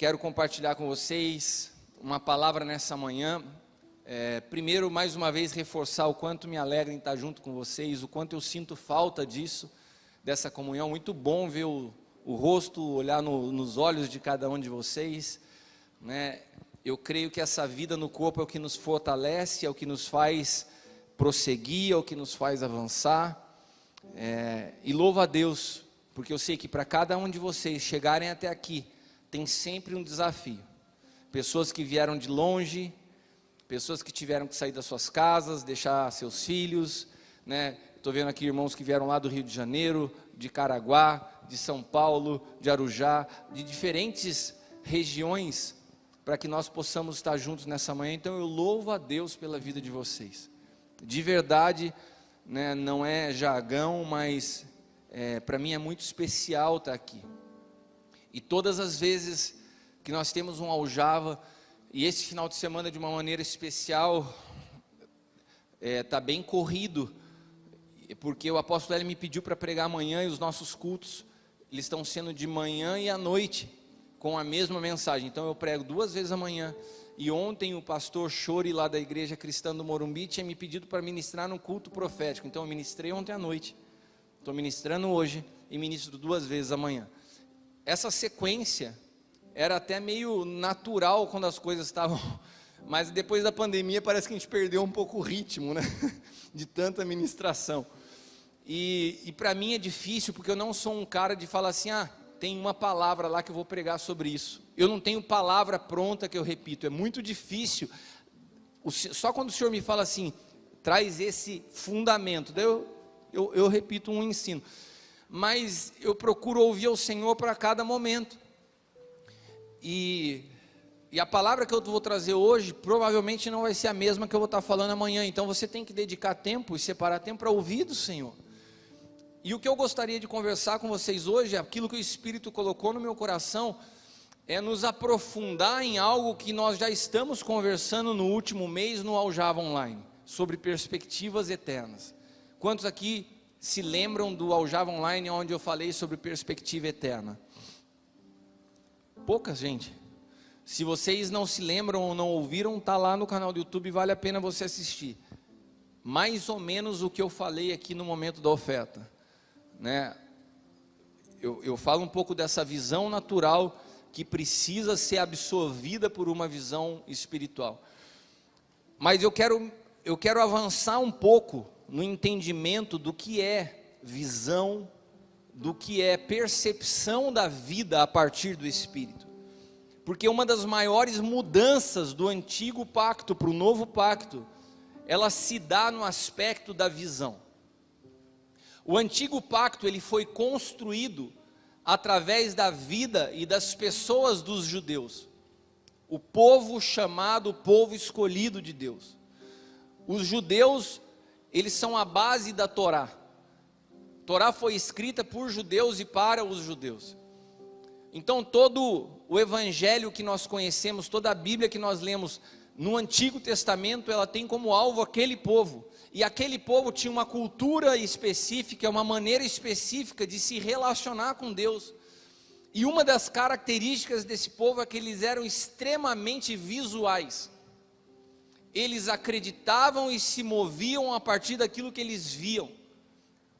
quero compartilhar com vocês uma palavra nessa manhã. Primeiro, mais uma vez, reforçar o quanto me alegra em estar junto com vocês, o quanto eu sinto falta disso, dessa comunhão. Muito bom ver o rosto, olhar nos olhos de cada um de vocês, né? Eu creio que essa vida no corpo é o que nos fortalece, é o que nos faz prosseguir, é o que nos faz avançar. E louvo a Deus, porque eu sei que para cada um de vocês chegarem até aqui, tem sempre um desafio. Pessoas que vieram de longe, pessoas que tiveram que sair das suas casas, deixar seus filhos, né? Estou vendo aqui irmãos que vieram lá do Rio de Janeiro, de Caraguá, de São Paulo, de Arujá, de diferentes regiões, para que nós possamos estar juntos nessa manhã. Então eu louvo a Deus pela vida de vocês, de verdade, né? Não é jargão, mas para mim é muito especial estar aqui. E todas as vezes que nós temos um aljava, e esse final de semana de uma maneira especial, está bem corrido, porque o apóstolo Hélio me pediu para pregar amanhã, e os nossos cultos, eles estão sendo de manhã e à noite, com a mesma mensagem. Então eu prego 2 vezes amanhã, e ontem o pastor Chori, lá da Igreja Cristã do Morumbi, tinha me pedido para ministrar no culto profético. Então eu ministrei ontem à noite, estou ministrando hoje, e ministro 2 vezes amanhã. Essa sequência era até meio natural quando as coisas estavam, mas depois da pandemia parece que a gente perdeu um pouco o ritmo, né? De tanta ministração. E para mim é difícil, porque eu não sou um cara de falar assim, tem uma palavra lá que eu vou pregar sobre isso. Eu não tenho palavra pronta que eu repito, é muito difícil. Só quando o Senhor me fala assim, traz esse fundamento, daí eu repito um ensino. Mas eu procuro ouvir o Senhor para cada momento. E a palavra que eu vou trazer hoje, provavelmente não vai ser a mesma que eu vou estar falando amanhã. Então você tem que dedicar tempo e separar tempo para ouvir do Senhor. E o que eu gostaria de conversar com vocês hoje, aquilo que o Espírito colocou no meu coração, é nos aprofundar em algo que nós já estamos conversando no último mês no Aljava Online, sobre perspectivas eternas. Quantos aqui se lembram do Aljava Online, onde eu falei sobre perspectiva eterna? Pouca gente. Se vocês não se lembram ou não ouviram, está lá no canal do YouTube, vale a pena você assistir. Mais ou menos o que eu falei aqui no momento da oferta, né? Eu falo um pouco dessa visão natural que precisa ser absorvida por uma visão espiritual. Mas eu quero avançar um pouco no entendimento do que é visão, do que é percepção da vida a partir do Espírito. Porque uma das maiores mudanças do antigo pacto para o novo pacto, ela se dá no aspecto da visão. O antigo pacto, ele foi construído através da vida e das pessoas dos judeus. O povo chamado povo escolhido de Deus. Os judeus, eles são a base da Torá. A Torá foi escrita por judeus e para os judeus. Então todo o evangelho que nós conhecemos, toda a Bíblia que nós lemos no Antigo Testamento, ela tem como alvo aquele povo. E aquele povo tinha uma cultura específica, uma maneira específica de se relacionar com Deus. E uma das características desse povo é que eles eram extremamente visuais. Eles acreditavam e se moviam a partir daquilo que eles viam.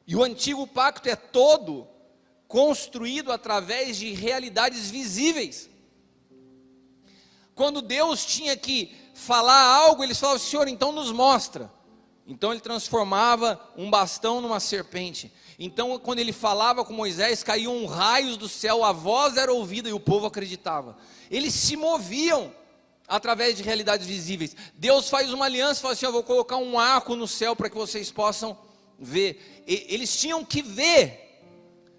E o antigo pacto é todo construído através de realidades visíveis. Quando Deus tinha que falar algo, eles falavam, Senhor, então nos mostra. Então ele transformava um bastão numa serpente. Então quando ele falava com Moisés, caíam raios do céu, a voz era ouvida e o povo acreditava. Eles se moviam através de realidades visíveis. Deus faz uma aliança e fala assim, eu vou colocar um arco no céu para que vocês possam ver. Eles tinham que ver,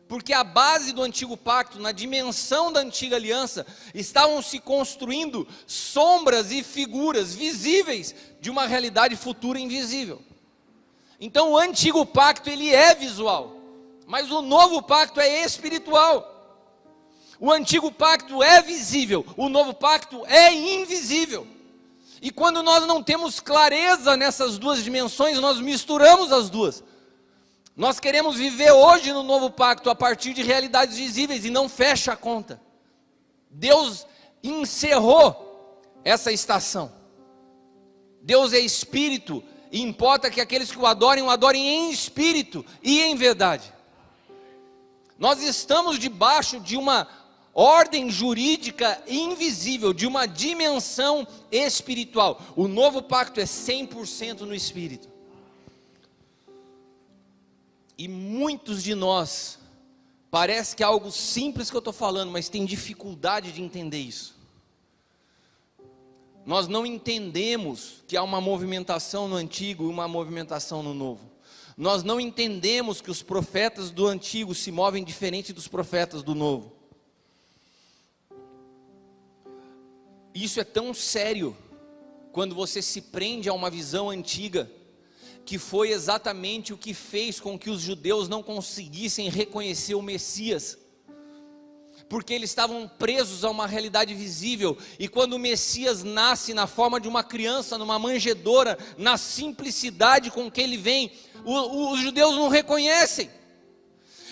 porque a base do antigo pacto, na dimensão da antiga aliança, estavam se construindo sombras e figuras visíveis de uma realidade futura invisível. Então o antigo pacto, ele é visual, mas o novo pacto é espiritual. O antigo pacto é visível, o novo pacto é invisível. E quando nós não temos clareza nessas duas dimensões, nós misturamos as duas. Nós queremos viver hoje no novo pacto a partir de realidades visíveis e não fecha a conta. Deus encerrou essa estação. Deus é espírito, e importa que aqueles que o adorem em espírito e em verdade. Nós estamos debaixo de uma ordem jurídica invisível, de uma dimensão espiritual. O novo pacto é 100% no espírito. E muitos de nós, parece que é algo simples que eu estou falando, mas tem dificuldade de entender isso. Nós não entendemos que há uma movimentação no antigo e uma movimentação no novo. Nós não entendemos que os profetas do antigo se movem diferente dos profetas do novo. Isso é tão sério quando você se prende a uma visão antiga, que foi exatamente o que fez com que os judeus não conseguissem reconhecer o Messias, porque eles estavam presos a uma realidade visível. E quando o Messias nasce na forma de uma criança, numa manjedoura, na simplicidade com que ele vem, os judeus não reconhecem,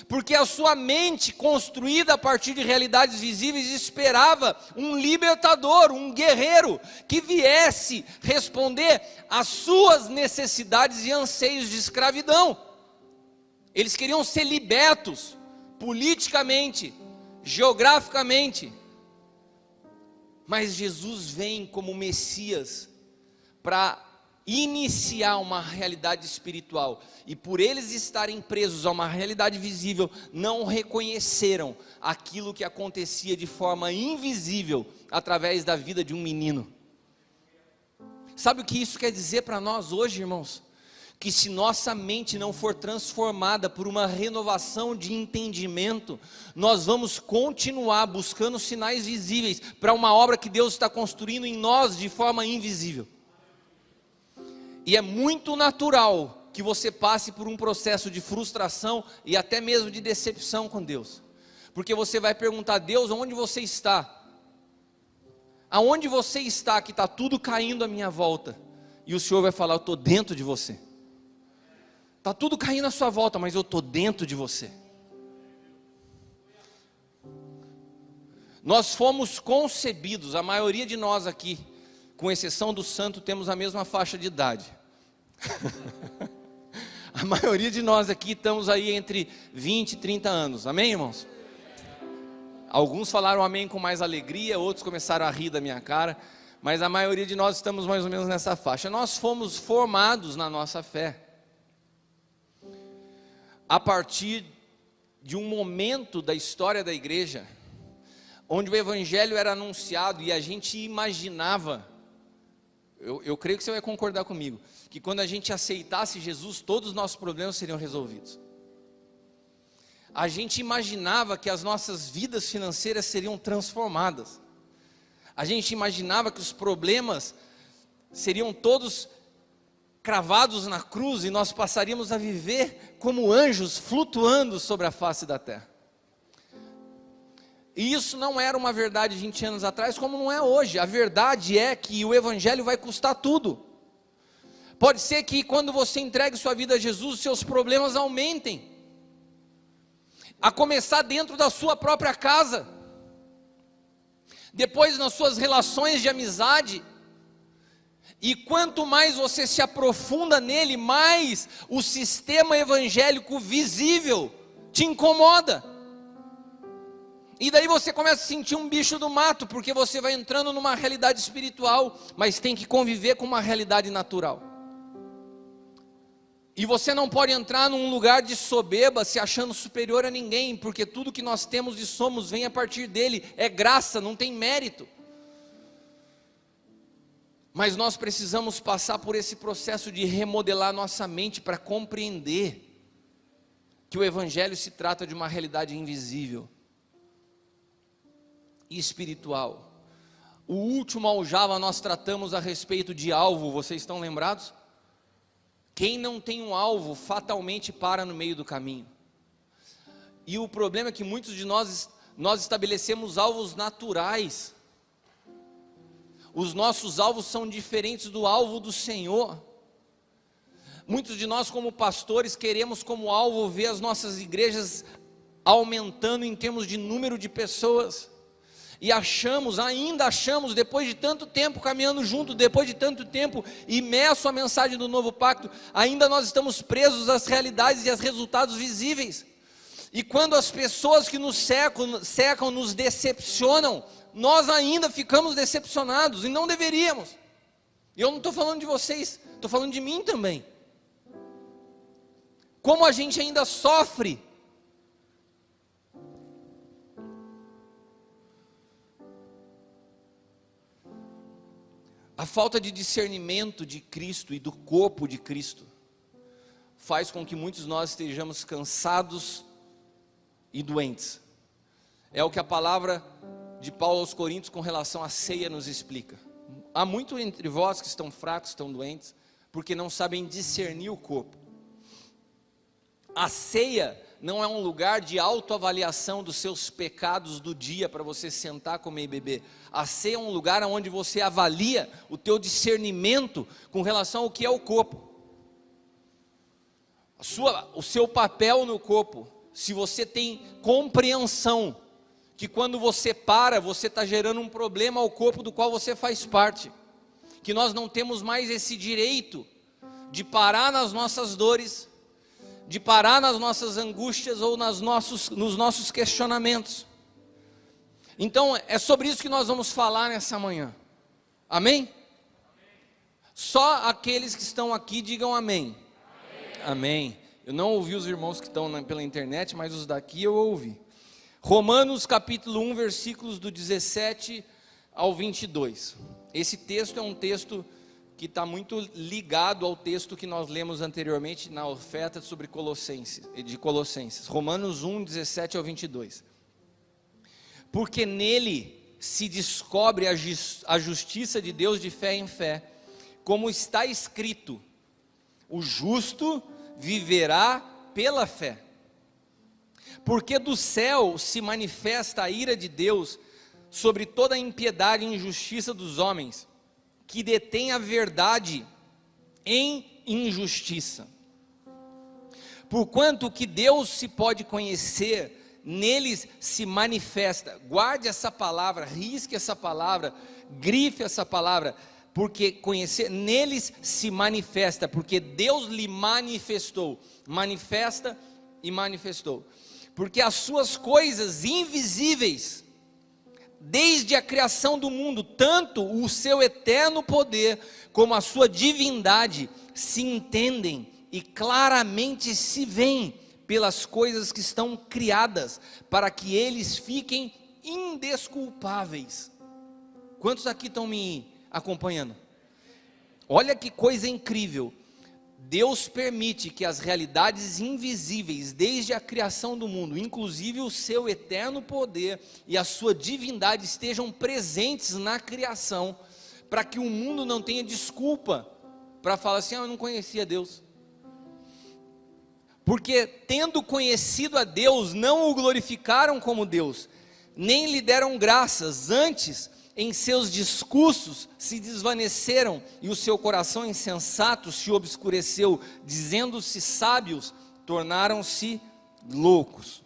porque a sua mente, construída a partir de realidades visíveis, esperava um libertador, um guerreiro, que viesse responder às suas necessidades e anseios de escravidão. Eles queriam ser libertos, politicamente, geograficamente, mas Jesus vem como Messias, para iniciar uma realidade espiritual, e por eles estarem presos a uma realidade visível, não reconheceram aquilo que acontecia de forma invisível, através da vida de um menino. Sabe o que isso quer dizer para nós hoje, irmãos? Que se nossa mente não for transformada por uma renovação de entendimento, nós vamos continuar buscando sinais visíveis, para uma obra que Deus está construindo em nós de forma invisível. E é muito natural que você passe por um processo de frustração e até mesmo de decepção com Deus, porque você vai perguntar: Deus, onde você está? Aonde você está que está tudo caindo à minha volta? E o Senhor vai falar: eu estou dentro de você. Está tudo caindo à sua volta, mas eu estou dentro de você. Nós fomos concebidos, a maioria de nós aqui, com exceção do santo, temos a mesma faixa de idade. A maioria de nós aqui estamos aí entre 20 e 30 anos, amém, irmãos? Alguns falaram amém com mais alegria, outros começaram a rir da minha cara, mas a maioria de nós estamos mais ou menos nessa faixa. Nós fomos formados na nossa fé a partir de um momento da história da igreja, onde o evangelho era anunciado e a gente imaginava, eu creio que você vai concordar comigo, que quando a gente aceitasse Jesus, todos os nossos problemas seriam resolvidos. A gente imaginava que as nossas vidas financeiras seriam transformadas. A gente imaginava que os problemas seriam todos cravados na cruz e nós passaríamos a viver como anjos flutuando sobre a face da terra. E isso não era uma verdade 20 anos atrás, como não é hoje. A verdade é que o evangelho vai custar tudo. Pode ser que quando você entregue sua vida a Jesus, seus problemas aumentem, a começar dentro da sua própria casa, depois nas suas relações de amizade. E quanto mais você se aprofunda nele, mais o sistema evangélico visível te incomoda. E daí você começa a sentir um bicho do mato, porque você vai entrando numa realidade espiritual, mas tem que conviver com uma realidade natural. E você não pode entrar num lugar de soberba, se achando superior a ninguém, porque tudo que nós temos e somos vem a partir dele, é graça, não tem mérito. Mas nós precisamos passar por esse processo de remodelar nossa mente para compreender que o evangelho se trata de uma realidade invisível e espiritual. O último aljava nós tratamos a respeito de alvo, vocês estão lembrados? Quem não tem um alvo fatalmente para no meio do caminho. E o problema é que muitos de nós estabelecemos alvos naturais. Os nossos alvos são diferentes do alvo do Senhor. Muitos de nós, como pastores, queremos como alvo ver as nossas igrejas aumentando em termos de número de pessoas. E ainda achamos, depois de tanto tempo caminhando junto, depois de tanto tempo imerso à mensagem do novo pacto, ainda nós estamos presos às realidades e aos resultados visíveis. E quando as pessoas que nos cercam nos decepcionam, nós ainda ficamos decepcionados, e não deveríamos. E eu não estou falando de vocês, estou falando de mim também. Como a gente ainda sofre. A falta de discernimento de Cristo e do corpo de Cristo faz com que muitos de nós estejamos cansados e doentes. É o que a palavra de Paulo aos Coríntios com relação à ceia nos explica. Há muito entre vós que estão fracos, estão doentes, porque não sabem discernir o corpo. A ceia não é um lugar de autoavaliação dos seus pecados do dia para você sentar, comer e beber. A ceia é um lugar onde você avalia o teu discernimento com relação ao que é o corpo. O seu papel no corpo, se você tem compreensão que quando você para, você está gerando um problema ao corpo do qual você faz parte. Que nós não temos mais esse direito de parar nas nossas dores, de parar nas nossas angústias ou nos nossos questionamentos. Então é sobre isso que nós vamos falar nessa manhã. Amém? Só aqueles que estão aqui digam amém. Amém. Eu não ouvi os irmãos que estão pela internet, mas os daqui eu ouvi. Romanos capítulo 1, versículos do 17 ao 22. Esse texto é um texto que está muito ligado ao texto que nós lemos anteriormente na oferta sobre Colossenses. Romanos 1, 17 ao 22. Porque nele se descobre a justiça de Deus de fé em fé, como está escrito: o justo viverá pela fé. Porque do céu se manifesta a ira de Deus sobre toda a impiedade e injustiça dos homens, que detêm a verdade em injustiça. Porquanto que Deus se pode conhecer, neles se manifesta. Guarde essa palavra, risque essa palavra, grife essa palavra, porque conhecer, neles se manifesta, porque Deus lhe manifestou, manifesta e manifestou. Porque as suas coisas invisíveis, desde a criação do mundo, tanto o seu eterno poder, como a sua divindade, se entendem e claramente se veem pelas coisas que estão criadas, para que eles fiquem indesculpáveis. Quantos aqui estão me acompanhando? Olha que coisa incrível. Deus permite que as realidades invisíveis, desde a criação do mundo, inclusive o seu eterno poder e a sua divindade, estejam presentes na criação, para que o mundo não tenha desculpa para falar assim: eu não conhecia Deus. Porque tendo conhecido a Deus, não o glorificaram como Deus, nem lhe deram graças, antes em seus discursos se desvaneceram, e o seu coração insensato se obscureceu, dizendo-se sábios, tornaram-se loucos.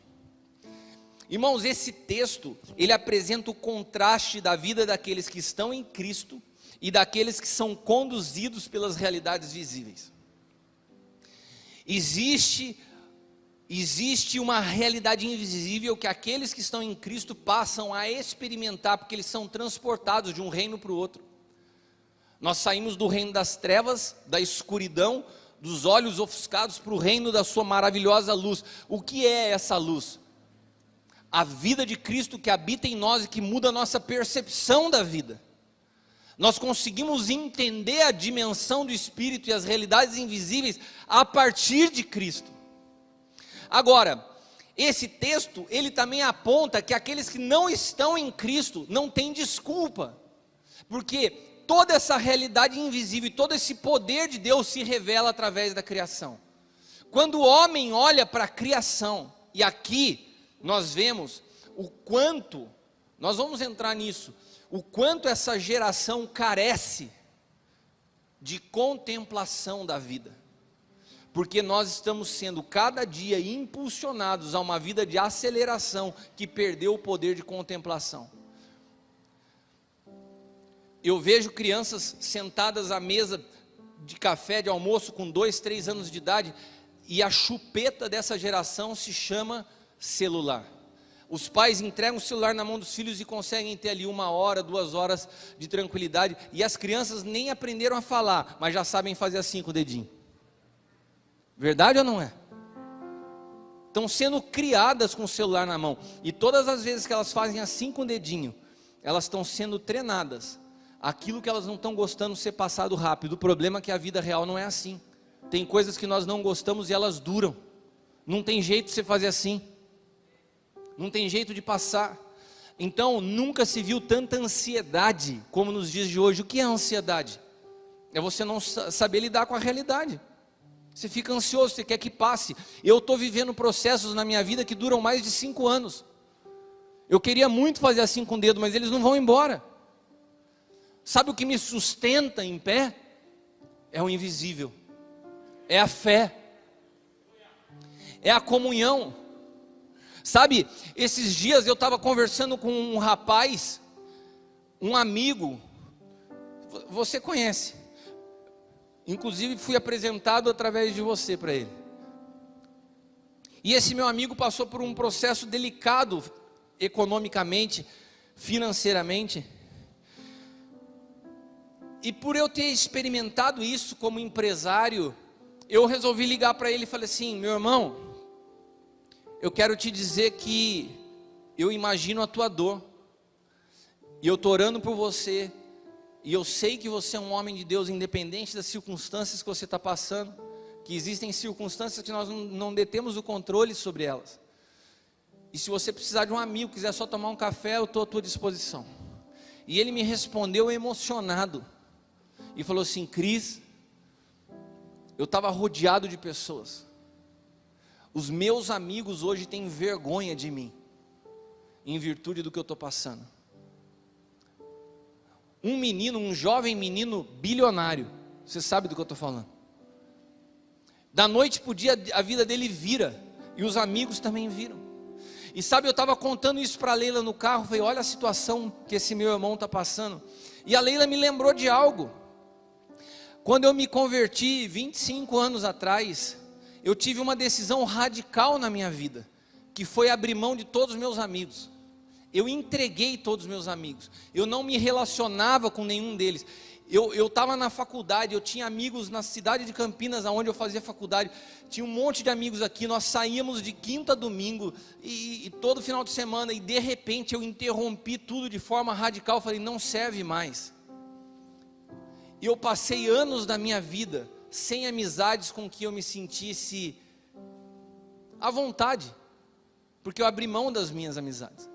Irmãos, esse texto, ele apresenta o contraste da vida daqueles que estão em Cristo e daqueles que são conduzidos pelas realidades visíveis. Existe uma realidade invisível que aqueles que estão em Cristo passam a experimentar, porque eles são transportados de um reino para o outro. Nós saímos do reino das trevas, da escuridão, dos olhos ofuscados, para o reino da sua maravilhosa luz. O que é essa luz? A vida de Cristo que habita em nós e que muda a nossa percepção da vida. Nós conseguimos entender a dimensão do Espírito e as realidades invisíveis a partir de Cristo. Agora, esse texto, ele também aponta que aqueles que não estão em Cristo não têm desculpa, porque toda essa realidade invisível e todo esse poder de Deus se revela através da criação. Quando o homem olha para a criação, e aqui nós vemos o quanto, nós vamos entrar nisso, o quanto essa geração carece de contemplação da vida. Porque nós estamos sendo cada dia impulsionados a uma vida de aceleração que perdeu o poder de contemplação. Eu vejo crianças sentadas à mesa de café, de almoço, com 2, 3 anos de idade, e a chupeta dessa geração se chama celular. Os pais entregam o celular na mão dos filhos e conseguem ter ali 1 hora, 2 horas de tranquilidade, e as crianças nem aprenderam a falar, mas já sabem fazer assim com o dedinho. Verdade ou não é? Estão sendo criadas com o celular na mão, e todas as vezes que elas fazem assim com o dedinho, elas estão sendo treinadas. Aquilo que elas não estão gostando ser passado rápido. O problema é que a vida real não é assim. Tem coisas que nós não gostamos e elas duram. Não tem jeito de você fazer assim. Não tem jeito de passar. Então, nunca se viu tanta ansiedade como nos dias de hoje. O que é ansiedade? É você não saber lidar com a realidade. Você fica ansioso, você quer que passe. Eu estou vivendo processos na minha vida que duram mais de 5 anos. Eu queria muito fazer assim com o dedo, mas eles não vão embora. Sabe o que me sustenta em pé? É o invisível. É a fé. É a comunhão. Sabe, esses dias eu estava conversando com um rapaz, um amigo, você conhece. Inclusive fui apresentado através de você para ele. E esse meu amigo passou por um processo delicado, economicamente, financeiramente. E por eu ter experimentado isso como empresário, eu resolvi ligar para ele e falei assim: meu irmão, eu quero te dizer que eu imagino a tua dor, e eu estou orando por você, e eu sei que você é um homem de Deus, independente das circunstâncias que você está passando, que existem circunstâncias que nós não detemos o controle sobre elas. E se você precisar de um amigo, quiser só tomar um café, eu estou à tua disposição. E ele me respondeu emocionado, e falou assim: Cris, eu estava rodeado de pessoas, os meus amigos hoje têm vergonha de mim, em virtude do que eu estou passando. Um jovem menino bilionário, você sabe do que eu estou falando. Da noite para o dia a vida dele vira, e os amigos também viram. E sabe, eu estava contando isso para a Leila no carro, falei: olha a situação que esse meu irmão está passando. E a Leila me lembrou de algo. Quando eu me converti 25 anos atrás, eu tive uma decisão radical na minha vida, que foi abrir mão de todos os meus amigos. Eu entreguei todos os meus amigos, eu não me relacionava com nenhum deles. Eu estava na faculdade, eu tinha amigos na cidade de Campinas, onde eu fazia faculdade, tinha um monte de amigos aqui, nós saíamos de quinta a domingo, e todo final de semana, e de repente eu interrompi tudo de forma radical, falei: não serve mais. E eu passei anos da minha vida sem amizades com que eu me sentisse à vontade, porque eu abri mão das minhas amizades.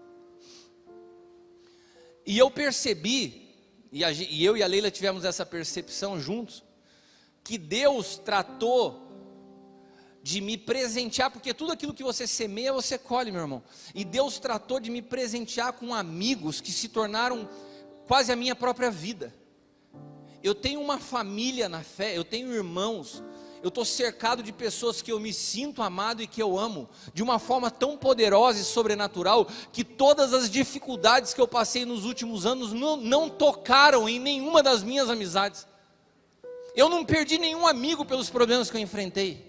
E eu percebi, e eu e a Leila tivemos essa percepção juntos, que Deus tratou de me presentear, porque tudo aquilo que você semeia, você colhe, meu irmão. E Deus tratou de me presentear com amigos que se tornaram quase a minha própria vida. Eu tenho uma família na fé, eu tenho irmãos, eu estou cercado de pessoas que eu me sinto amado e que eu amo, de uma forma tão poderosa e sobrenatural, que todas as dificuldades que eu passei nos últimos anos não tocaram em nenhuma das minhas amizades. Eu não perdi nenhum amigo pelos problemas que eu enfrentei.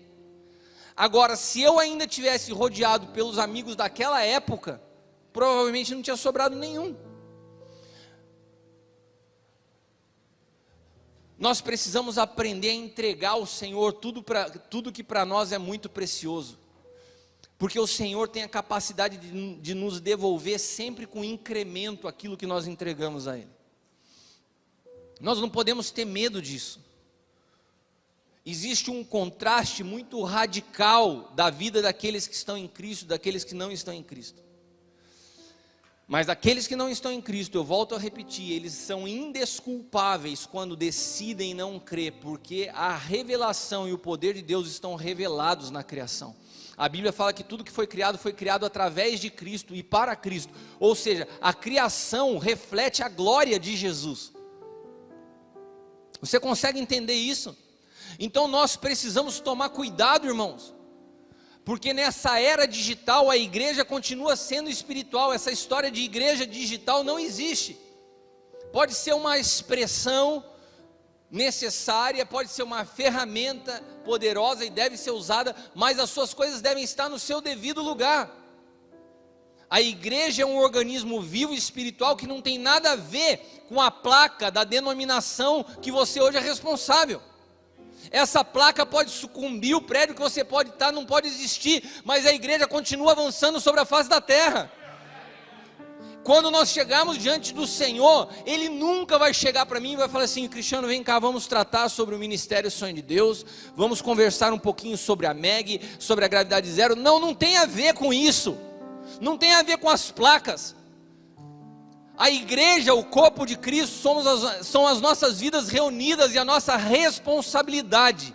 Agora, se eu ainda tivesse rodeado pelos amigos daquela época, provavelmente não tinha sobrado nenhum. Nós precisamos aprender a entregar ao Senhor tudo que para nós é muito precioso, porque o Senhor tem a capacidade de nos devolver sempre com incremento aquilo que nós entregamos a Ele. Nós não podemos ter medo disso. Existe um contraste muito radical da vida daqueles que estão em Cristo, daqueles que não estão em Cristo. Mas aqueles que não estão em Cristo, eu volto a repetir, eles são indesculpáveis quando decidem não crer, porque a revelação e o poder de Deus estão revelados na criação. A Bíblia fala que tudo que foi criado através de Cristo e para Cristo. Ou seja, a criação reflete a glória de Jesus. Você consegue entender isso? Então nós precisamos tomar cuidado, irmãos, porque nessa era digital a igreja continua sendo espiritual. Essa história de igreja digital não existe. pode ser uma expressão necessária, pode ser uma ferramenta poderosa e deve ser usada, mas as suas coisas devem estar no seu devido lugar. A igreja é um organismo vivo e espiritual que não tem nada a ver com a placa da denominação que você hoje é responsável. Essa placa pode sucumbir, o prédio que você pode estar não pode existir, mas a igreja continua avançando sobre a face da terra. Quando nós chegarmos diante do Senhor, Ele nunca vai chegar para mim e vai falar assim: Cristiano, vem cá, vamos tratar sobre o Ministério Sonho de Deus, vamos conversar um pouquinho sobre a MEG, sobre a gravidade zero. Não, não tem a ver com isso, não tem a ver com as placas. A igreja, o corpo de Cristo, são as nossas vidas reunidas, e a nossa responsabilidade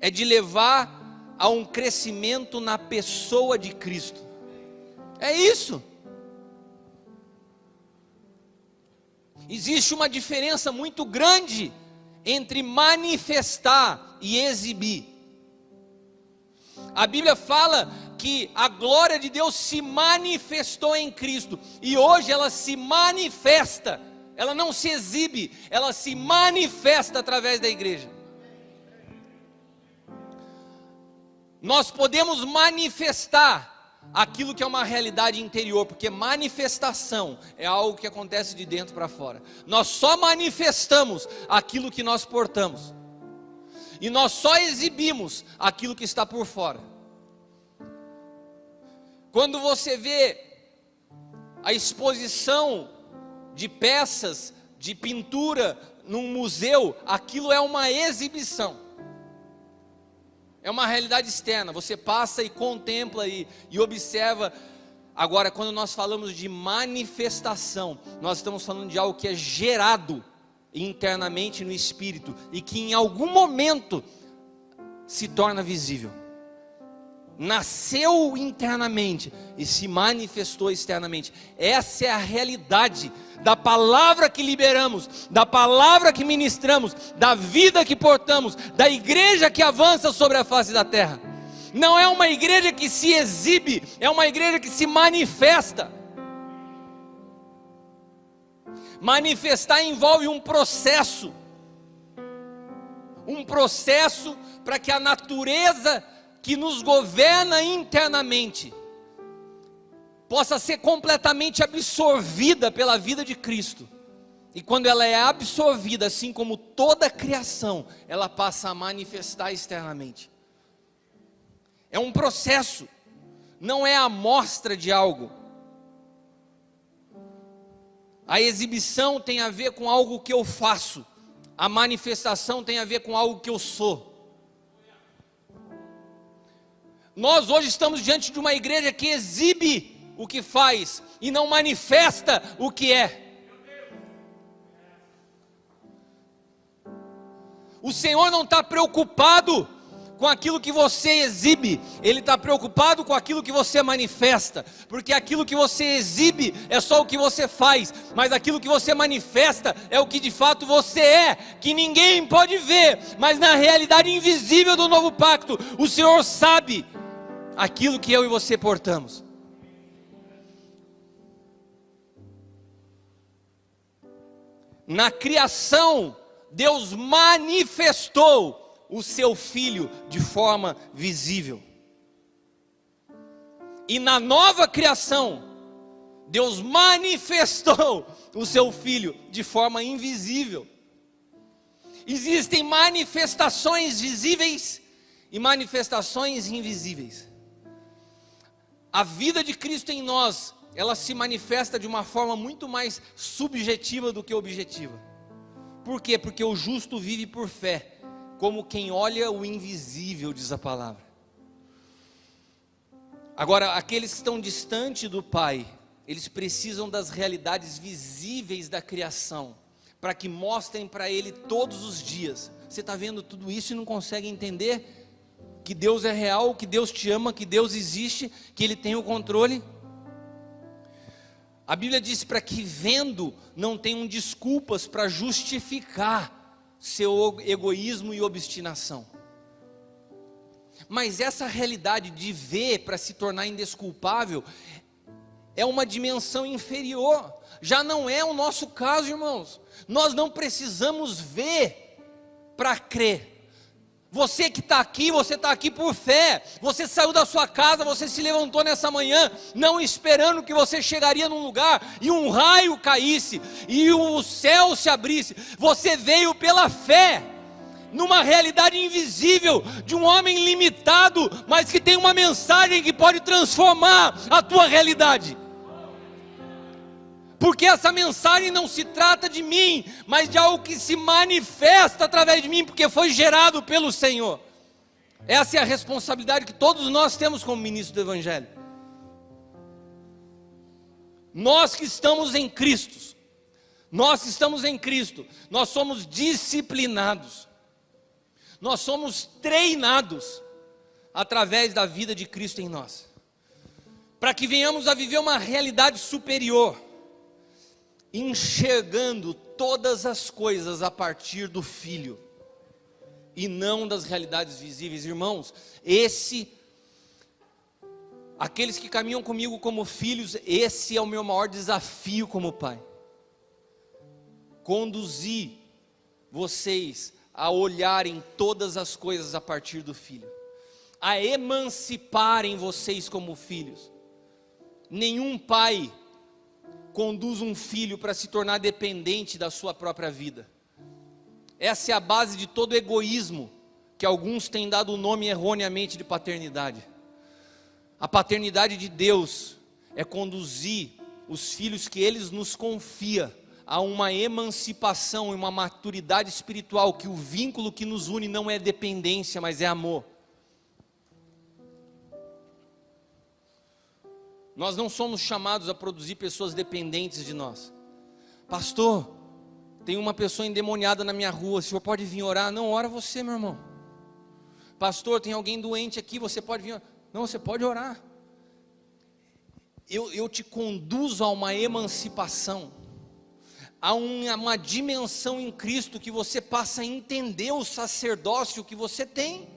é de levar a um crescimento na pessoa de Cristo. É isso. Existe uma diferença muito grande entre manifestar e exibir. A Bíblia fala que a glória de Deus se manifestou em Cristo, e hoje ela se manifesta, ela não se exibe, ela se manifesta através da igreja. Nós podemos manifestar aquilo que é uma realidade interior, porque manifestação é algo que acontece de dentro para fora. Nós só manifestamos aquilo que nós portamos, e nós só exibimos aquilo que está por fora. Quando você vê a exposição de peças de pintura num museu, aquilo é uma exibição, é uma realidade externa. Você passa e contempla e observa. Agora, quando nós falamos de manifestação, nós estamos falando de algo que é gerado internamente no espírito, e que em algum momento se torna visível. Nasceu internamente e se manifestou externamente. Essa é a realidade da palavra que liberamos, da palavra que ministramos, da vida que portamos, da igreja que avança sobre a face da terra. Não é uma igreja que se exibe, é uma igreja que se manifesta. Manifestar envolve um processo para que a natureza que nos governa internamente possa ser completamente absorvida pela vida de Cristo. E quando ela é absorvida, assim como toda a criação, ela passa a manifestar externamente. É um processo, não é a amostra de algo. A exibição tem a ver com algo que eu faço, a manifestação tem a ver com algo que eu sou. Nós hoje estamos diante de uma igreja que exibe o que faz e não manifesta o que é. O Senhor não está preocupado com aquilo que você exibe, Ele está preocupado com aquilo que você manifesta, porque aquilo que você exibe é só o que você faz, mas aquilo que você manifesta é o que de fato você é, que ninguém pode ver, mas na realidade invisível do novo pacto, o Senhor sabe aquilo que eu e você portamos. Na criação, Deus manifestou o seu Filho de forma visível. E na nova criação, Deus manifestou o seu Filho de forma invisível. Existem manifestações visíveis e manifestações invisíveis. A vida de Cristo em nós, ela se manifesta de uma forma muito mais subjetiva do que objetiva. Por quê? Porque o justo vive por fé, como quem olha o invisível, diz a palavra. Agora, aqueles que estão distante do Pai, eles precisam das realidades visíveis da criação, para que mostrem para Ele todos os dias. Você está vendo tudo isso e não consegue entender que Deus é real, que Deus te ama, que Deus existe, que Ele tem o controle? A Bíblia diz para que vendo não tenham desculpas para justificar seu egoísmo e obstinação. Mas essa realidade de ver para se tornar indesculpável é uma dimensão inferior. Já não é o nosso caso, irmãos. Nós não precisamos ver para crer. Você que está aqui, você está aqui por fé. Você saiu da sua casa, você se levantou nessa manhã, não esperando que você chegaria num lugar e um raio caísse e o céu se abrisse. Você veio pela fé, numa realidade invisível, de um homem limitado, mas que tem uma mensagem que pode transformar a tua realidade. Porque essa mensagem não se trata de mim, mas de algo que se manifesta através de mim, porque foi gerado pelo Senhor. Essa é a responsabilidade que todos nós temos como ministros do Evangelho. Nós que estamos em Cristo, nós somos disciplinados, nós somos treinados através da vida de Cristo em nós, para que venhamos a viver uma realidade superior, enxergando todas as coisas a partir do Filho, e não das realidades visíveis. Irmãos, aqueles que caminham comigo como filhos, esse é o meu maior desafio como pai. Conduzir vocês a olharem todas as coisas a partir do Filho, a emanciparem vocês como filhos. Nenhum pai conduz um filho para se tornar dependente da sua própria vida. Essa é a base de todo egoísmo, que alguns têm dado o nome erroneamente de paternidade. A paternidade de Deus é conduzir os filhos que Ele nos confia a uma emancipação e uma maturidade espiritual, que o vínculo que nos une não é dependência, mas é amor. Nós não somos chamados a produzir pessoas dependentes de nós. Pastor, tem uma pessoa endemoniada na minha rua, o senhor pode vir orar? Não, ora você, meu irmão. Pastor, tem alguém doente aqui, você pode vir orar? Não, você pode orar. Eu te conduzo a uma emancipação, a uma dimensão em Cristo, que você passa a entender o sacerdócio que você tem,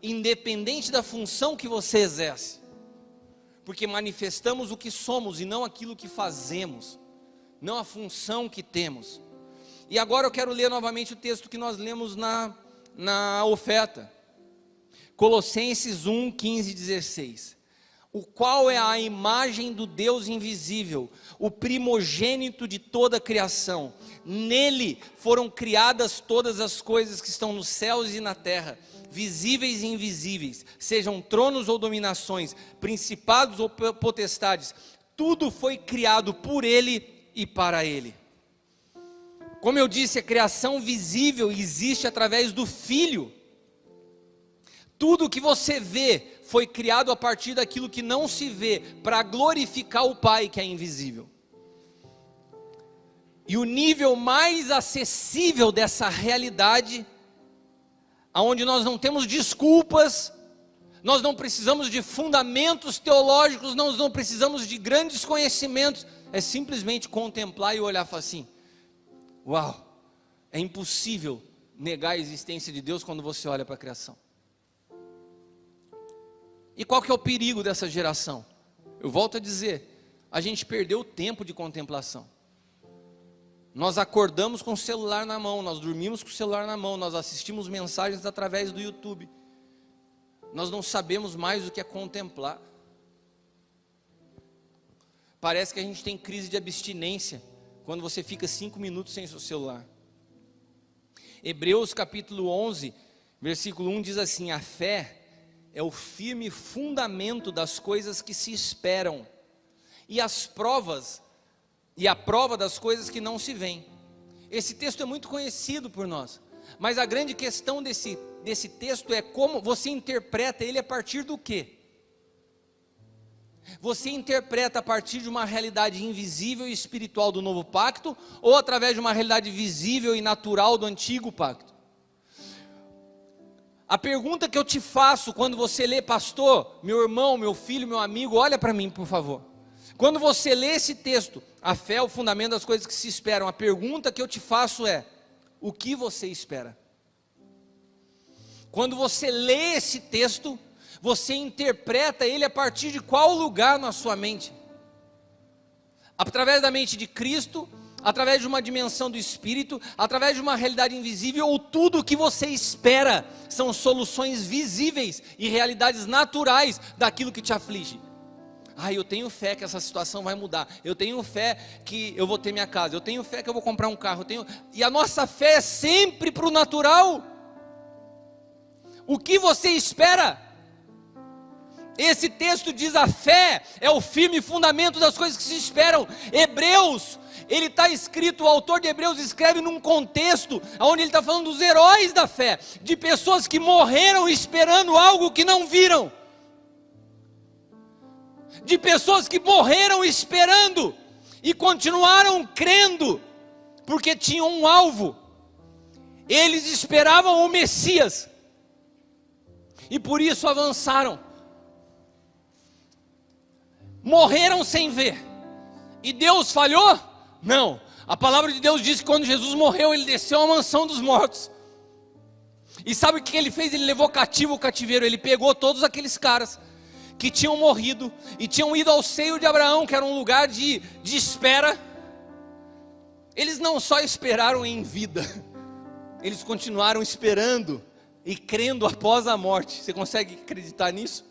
independente da função que você exerce. Porque manifestamos o que somos e não aquilo que fazemos, não a função que temos. E agora eu quero ler novamente o texto que nós lemos na oferta, Colossenses 1, 15 e 16. O qual é a imagem do Deus invisível, o primogênito de toda a criação. Nele foram criadas todas as coisas que estão nos céus e na terra, visíveis e invisíveis, sejam tronos ou dominações, principados ou potestades. Tudo foi criado por Ele e para Ele. Como eu disse, a criação visível existe através do Filho. Tudo que você vê foi criado a partir daquilo que não se vê, para glorificar o Pai que é invisível. E o nível mais acessível dessa realidade, aonde nós não temos desculpas, nós não precisamos de fundamentos teológicos, nós não precisamos de grandes conhecimentos, é simplesmente contemplar e olhar e falar assim: uau, é impossível negar a existência de Deus quando você olha para a criação. E qual que é o perigo dessa geração? Eu volto a dizer, a gente perdeu o tempo de contemplação. Nós acordamos com o celular na mão, nós dormimos com o celular na mão, nós assistimos mensagens através do YouTube. Nós não sabemos mais o que é contemplar. Parece que a gente tem crise de abstinência quando você fica 5 minutos sem seu celular. Hebreus capítulo 11, versículo 1 diz assim: a fé é o firme fundamento das coisas que se esperam, e a prova das coisas que não se veem. Esse texto é muito conhecido por nós, mas a grande questão desse texto é como você interpreta ele a partir do quê? Você interpreta a partir de uma realidade invisível e espiritual do novo pacto, ou através de uma realidade visível e natural do antigo pacto? A pergunta que eu te faço quando você lê, pastor, meu irmão, meu filho, meu amigo, olha para mim por favor. Quando você lê esse texto, a fé é o fundamento das coisas que se esperam, a pergunta que eu te faço é: o que você espera? Quando você lê esse texto, você interpreta ele a partir de qual lugar na sua mente? através da mente de Cristo, através de uma dimensão do Espírito, através de uma realidade invisível, ou tudo o que você espera são soluções visíveis e realidades naturais daquilo que te aflige. Eu tenho fé que essa situação vai mudar, eu tenho fé que eu vou ter minha casa, eu tenho fé que eu vou comprar um carro, e a nossa fé é sempre para o natural. O que você espera? Esse texto diz: a fé é o firme fundamento das coisas que se esperam. Hebreus, ele está escrito, o autor de Hebreus escreve num contexto onde ele está falando dos heróis da fé, de pessoas que morreram esperando algo que não viram, de pessoas que morreram esperando e continuaram crendo, porque tinham um alvo. Eles esperavam o Messias e por isso avançaram. Morreram sem ver. E Deus falhou? Não. A palavra de Deus diz que quando Jesus morreu, ele desceu à mansão dos mortos. E sabe o que ele fez? Ele levou cativo o cativeiro. Ele pegou todos aqueles caras que tinham morrido e tinham ido ao seio de Abraão, que era um lugar de espera. Eles não só esperaram em vida, eles continuaram esperando e crendo após a morte. Você consegue acreditar nisso?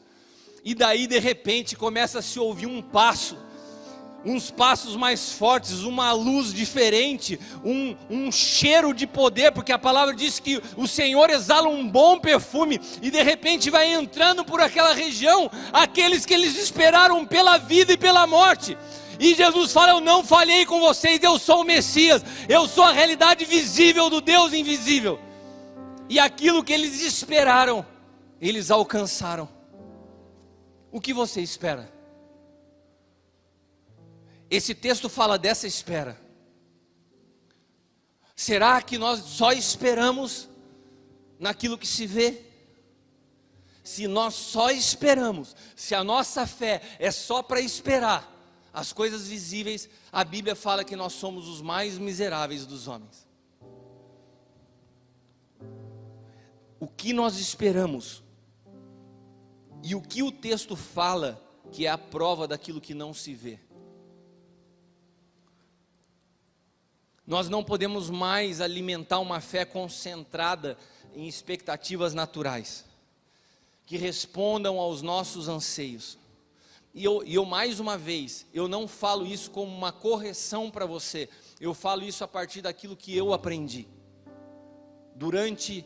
E daí de repente começa a se ouvir um passo, uns passos mais fortes, uma luz diferente, um cheiro de poder, porque a palavra diz que o Senhor exala um bom perfume, e de repente vai entrando por aquela região, aqueles que eles esperaram pela vida e pela morte, e Jesus fala: eu não falhei com vocês, eu sou o Messias, eu sou a realidade visível do Deus invisível, e aquilo que eles esperaram, eles alcançaram. O que você espera? Esse texto fala dessa espera. Será que nós só esperamos naquilo que se vê? Se nós só esperamos, se a nossa fé é só para esperar as coisas visíveis, a Bíblia fala que nós somos os mais miseráveis dos homens. O que nós esperamos? E o que o texto fala que é a prova daquilo que não se vê? Nós não podemos mais alimentar uma fé concentrada em expectativas naturais, que respondam aos nossos anseios. E eu mais uma vez, eu não falo isso como uma correção para você, eu falo isso a partir daquilo que eu aprendi. Durante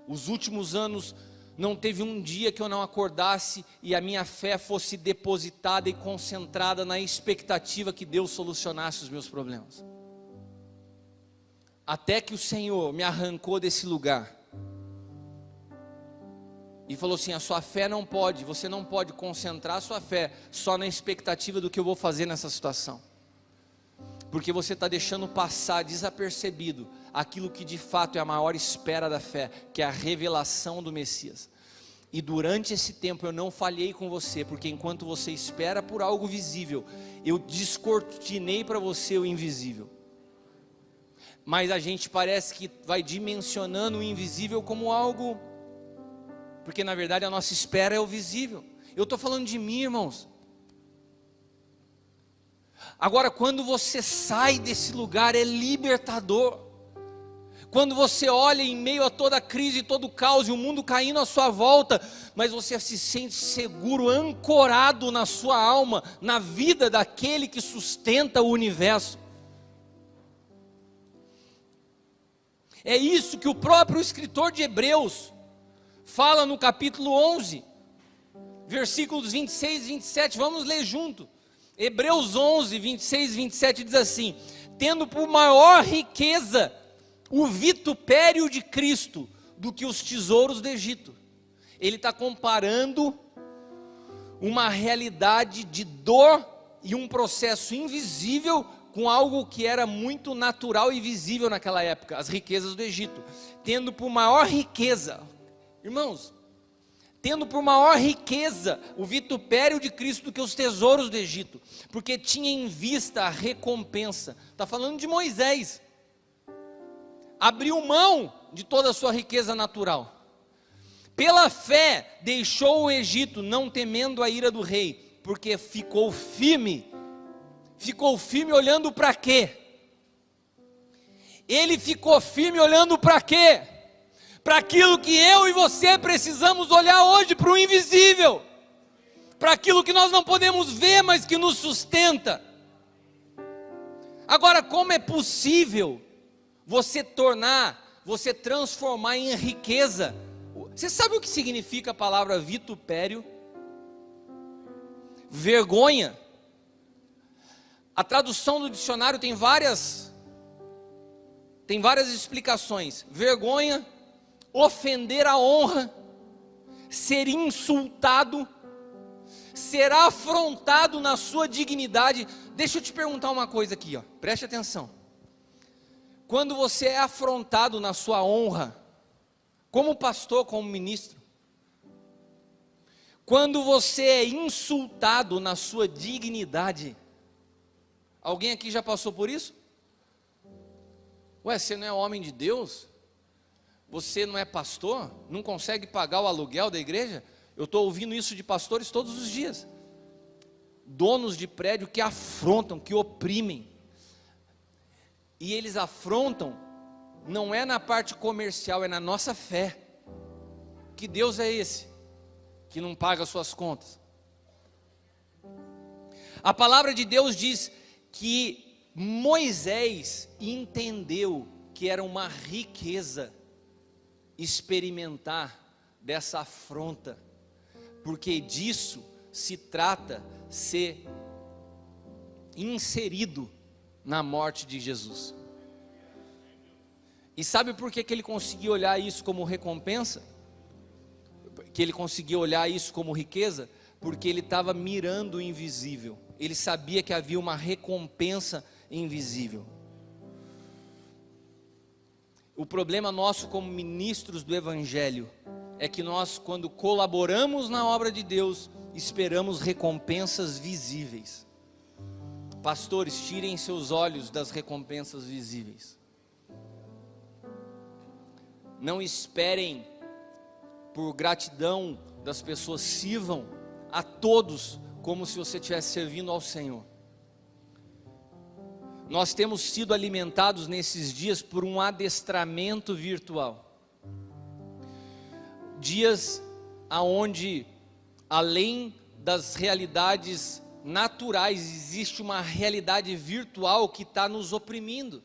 os últimos anos, não teve um dia que eu não acordasse e a minha fé fosse depositada e concentrada na expectativa que Deus solucionasse os meus problemas. Até que o Senhor me arrancou desse lugar e falou assim: a sua fé não pode, você não pode concentrar a sua fé só na expectativa do que eu vou fazer nessa situação, porque você está deixando passar desapercebido aquilo que de fato é a maior espera da fé, que é a revelação do Messias. E durante esse tempo eu não falhei com você, porque enquanto você espera por algo visível, eu descortinei para você o invisível. Mas a gente parece que vai dimensionando o invisível como algo, porque na verdade a nossa espera é o visível. Eu estou falando de mim, irmãos. Agora, quando você sai desse lugar, é libertador. Quando você olha em meio a toda a crise, todo o caos e o mundo caindo à sua volta, mas você se sente seguro, ancorado na sua alma, na vida daquele que sustenta o universo. É isso que o próprio escritor de Hebreus fala no capítulo 11, versículos 26 e 27, vamos ler junto. Hebreus 11, 26 e 27 diz assim: tendo por maior riqueza o vitupério de Cristo do que os tesouros do Egito. Ele está comparando uma realidade de dor e um processo invisível com algo que era muito natural e visível naquela época, as riquezas do Egito. Tendo por maior riqueza, irmãos, tendo por maior riqueza o vitupério de Cristo do que os tesouros do Egito, porque tinha em vista a recompensa. Está falando de Moisés. Abriu mão de toda a sua riqueza natural. Pela fé deixou o Egito, não temendo a ira do rei, porque ficou firme ficou firme olhando para quê? Ele ficou firme olhando para quê? Para aquilo que eu e você precisamos olhar hoje, para o invisível, para aquilo que nós não podemos ver, mas que nos sustenta. Agora, como é possível você transformar em riqueza? Você sabe o que significa a palavra vitupério? Vergonha. A tradução do dicionário tem várias explicações. Vergonha, ofender a honra, ser insultado, ser afrontado na sua dignidade. Deixa eu te perguntar uma coisa aqui, preste atenção. Quando você é afrontado na sua honra, como pastor, como ministro, quando você é insultado na sua dignidade, alguém aqui já passou por isso? Ué, você não é homem de Deus? Você não é pastor? Não consegue pagar o aluguel da igreja? Eu estou ouvindo isso de pastores todos os dias. Donos de prédio que afrontam, que oprimem. E eles afrontam, não é na parte comercial, é na nossa fé. Que Deus é esse que não paga suas contas? A palavra de Deus diz que Moisés entendeu que era uma riqueza experimentar dessa afronta, porque disso se trata ser inserido na morte de Jesus. E sabe por que ele conseguia olhar isso como recompensa? Que ele conseguia olhar isso como riqueza? Porque ele estava mirando o invisível. Ele sabia que havia uma recompensa invisível. O problema nosso como ministros do Evangelho é que nós, quando colaboramos na obra de Deus, esperamos recompensas visíveis. Pastores, tirem seus olhos das recompensas visíveis. Não esperem por gratidão das pessoas, sirvam a todos como se você estivesse servindo ao Senhor. Nós temos sido alimentados nesses dias por um adestramento virtual. Dias aonde, além das realidades naturais, existe uma realidade virtual que está nos oprimindo.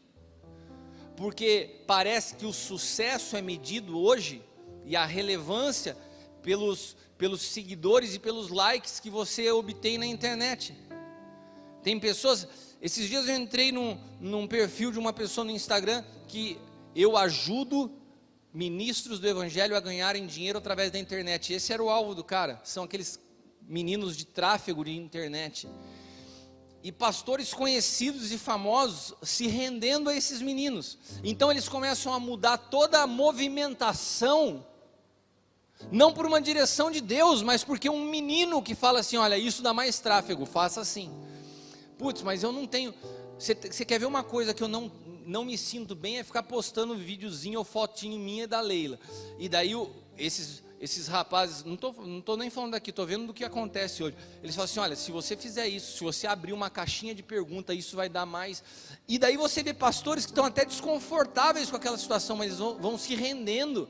Porque parece que o sucesso é medido hoje, e a relevância pelos seguidores e pelos likes que você obtém na internet. Tem pessoas, esses dias eu entrei num perfil de uma pessoa no Instagram, que eu ajudo ministros do Evangelho a ganharem dinheiro através da internet. Esse era o alvo do cara, são aqueles meninos de tráfego de internet. E pastores conhecidos e famosos se rendendo a esses meninos. Então eles começam a mudar toda a movimentação, não por uma direção de Deus, mas porque um menino que fala assim: olha, isso dá mais tráfego, faça assim. Putz, mas eu não tenho. Você quer ver uma coisa que eu não me sinto bem, é ficar postando videozinho ou fotinho minha e da Leila. E daí esses rapazes, não tô nem falando daqui, estou vendo do que acontece hoje. Eles falam assim: olha, se você fizer isso, se você abrir uma caixinha de pergunta, isso vai dar mais. E daí você vê pastores que estão até desconfortáveis com aquela situação, mas eles vão se rendendo.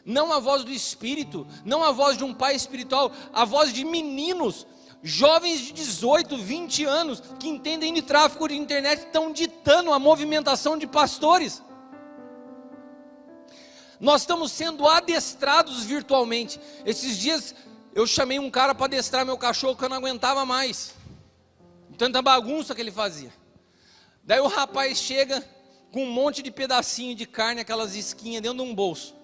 Não a voz do Espírito, não a voz de um pai espiritual, a voz de meninos, jovens de 18, 20 anos, que entendem de tráfego de internet, estão ditando a movimentação de pastores. Nós estamos sendo adestrados virtualmente. Esses dias eu chamei um cara para adestrar meu cachorro, que eu não aguentava mais, tanta bagunça que ele fazia. Daí o rapaz chega com um monte de pedacinho de carne, aquelas esquinhas dentro de um bolso.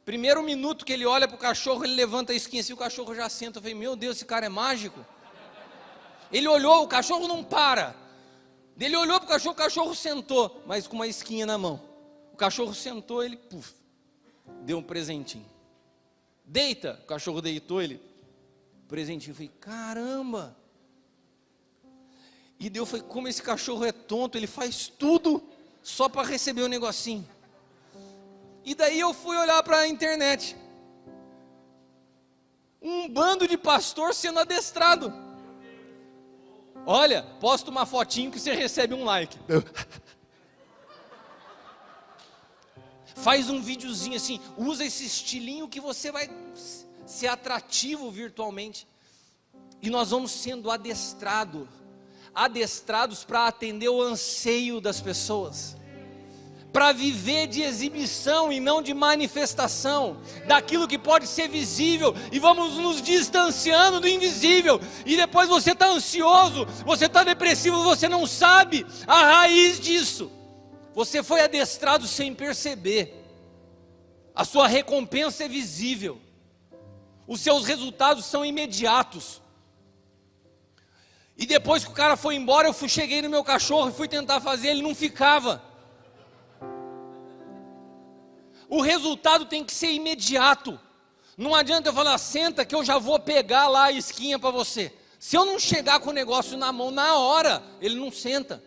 Primeiro minuto que ele olha para o cachorro, ele levanta a esquinha assim, o cachorro já senta. Eu falei: meu Deus, esse cara é mágico. Ele olhou, o cachorro não para. Ele olhou para o cachorro sentou, mas com uma esquinha na mão. O cachorro sentou, ele deu um presentinho. Deita, o cachorro deitou, ele, presentinho. Eu falei: caramba. E eu falei: como esse cachorro é tonto, ele faz tudo só para receber o negocinho. E daí eu fui olhar para a internet, um bando de pastor sendo adestrado. Olha, posta uma fotinho que você recebe um like. Faz um videozinho assim, usa esse estilinho que você vai ser atrativo virtualmente. E nós vamos sendo adestrados para atender o anseio das pessoas, para viver de exibição e não de manifestação, daquilo que pode ser visível, e vamos nos distanciando do invisível, e depois você está ansioso, você está depressivo, você não sabe a raiz disso, você foi adestrado sem perceber, a sua recompensa é visível, os seus resultados são imediatos. E depois que o cara foi embora, cheguei no meu cachorro e fui tentar fazer, ele não ficava. O resultado tem que ser imediato. Não adianta eu falar, senta que eu já vou pegar lá a isquinha para você. Se eu não chegar com o negócio na mão na hora, ele não senta.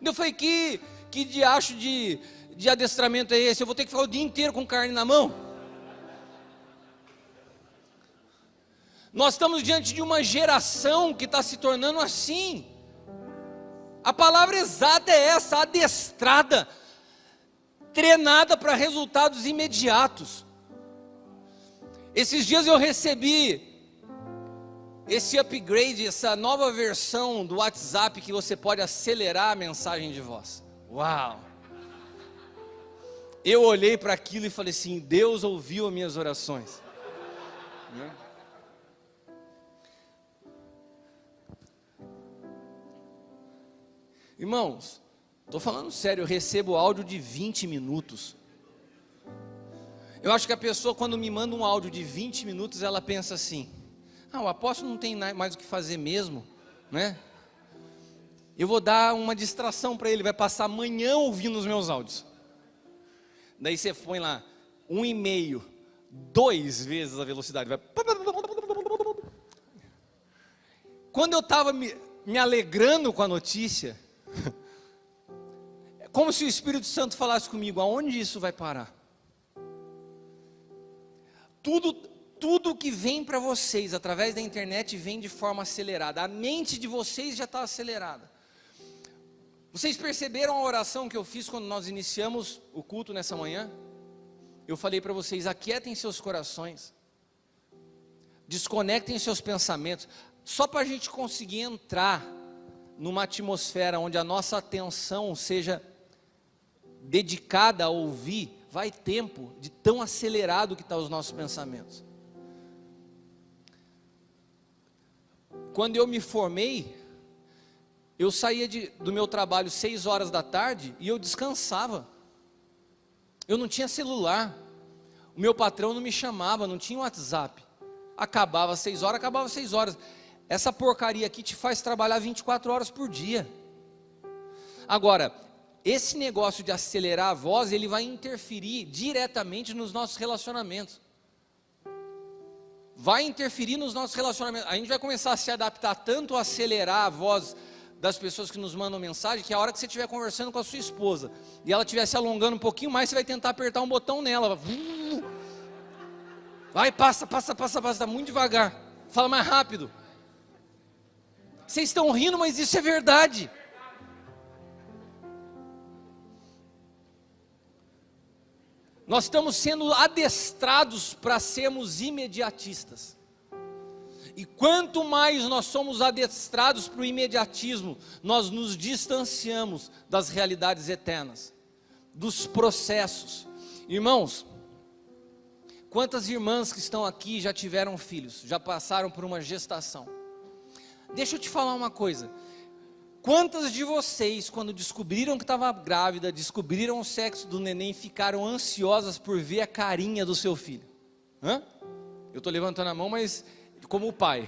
Eu falei, que diacho de adestramento é esse? Eu vou ter que ficar o dia inteiro com carne na mão? Nós estamos diante de uma geração que está se tornando assim. A palavra exata é essa, adestrada, treinada para resultados imediatos. Esses dias eu recebi esse upgrade, essa nova versão do WhatsApp que você pode acelerar a mensagem de voz. Uau! Eu olhei para aquilo e falei assim, Deus ouviu as minhas orações. Irmãos, estou falando sério, eu recebo áudio de 20 minutos. Eu acho que a pessoa, quando me manda um áudio de 20 minutos, ela pensa assim, o apóstolo não tem mais o que fazer mesmo, né? Eu vou dar uma distração para ele, vai passar amanhã ouvindo os meus áudios. Daí você põe lá, 1,5, 2 vezes a velocidade, vai... Quando eu estava me alegrando com a notícia, é como se o Espírito Santo falasse comigo, aonde isso vai parar? Tudo que vem para vocês, através da internet, vem de forma acelerada, a mente de vocês já está acelerada. Vocês perceberam a oração que eu fiz quando nós iniciamos o culto nessa manhã? Eu falei para vocês, aquietem seus corações, desconectem seus pensamentos, só para a gente conseguir entrar numa atmosfera onde a nossa atenção seja dedicada a ouvir, vai tempo de tão acelerado que estão os nossos pensamentos. Quando eu me formei, eu saía do meu trabalho 6 horas da tarde e eu descansava. Eu não tinha celular, o meu patrão não me chamava, não tinha WhatsApp. Acabava 6 horas, acabava 6 horas. Essa porcaria aqui te faz trabalhar 24 horas por dia. Agora, esse negócio de acelerar a voz, ele vai interferir diretamente nos nossos relacionamentos. Vai interferir nos nossos relacionamentos. A gente vai começar a se adaptar tanto a acelerar a voz das pessoas que nos mandam mensagem, que a hora que você estiver conversando com a sua esposa, e ela estiver se alongando um pouquinho mais, você vai tentar apertar um botão nela. Vai, passa, está muito devagar. Fala mais rápido. Vocês estão rindo, mas isso é verdade. Nós estamos sendo adestrados para sermos imediatistas. E quanto mais nós somos adestrados para o imediatismo, nós nos distanciamos das realidades eternas, dos processos. Irmãos, quantas irmãs que estão aqui já tiveram filhos, já passaram por uma gestação? Deixa eu te falar uma coisa, quantas de vocês, quando descobriram que estava grávida, descobriram o sexo do neném, ficaram ansiosas por ver a carinha do seu filho? Eu estou levantando a mão, mas como o pai.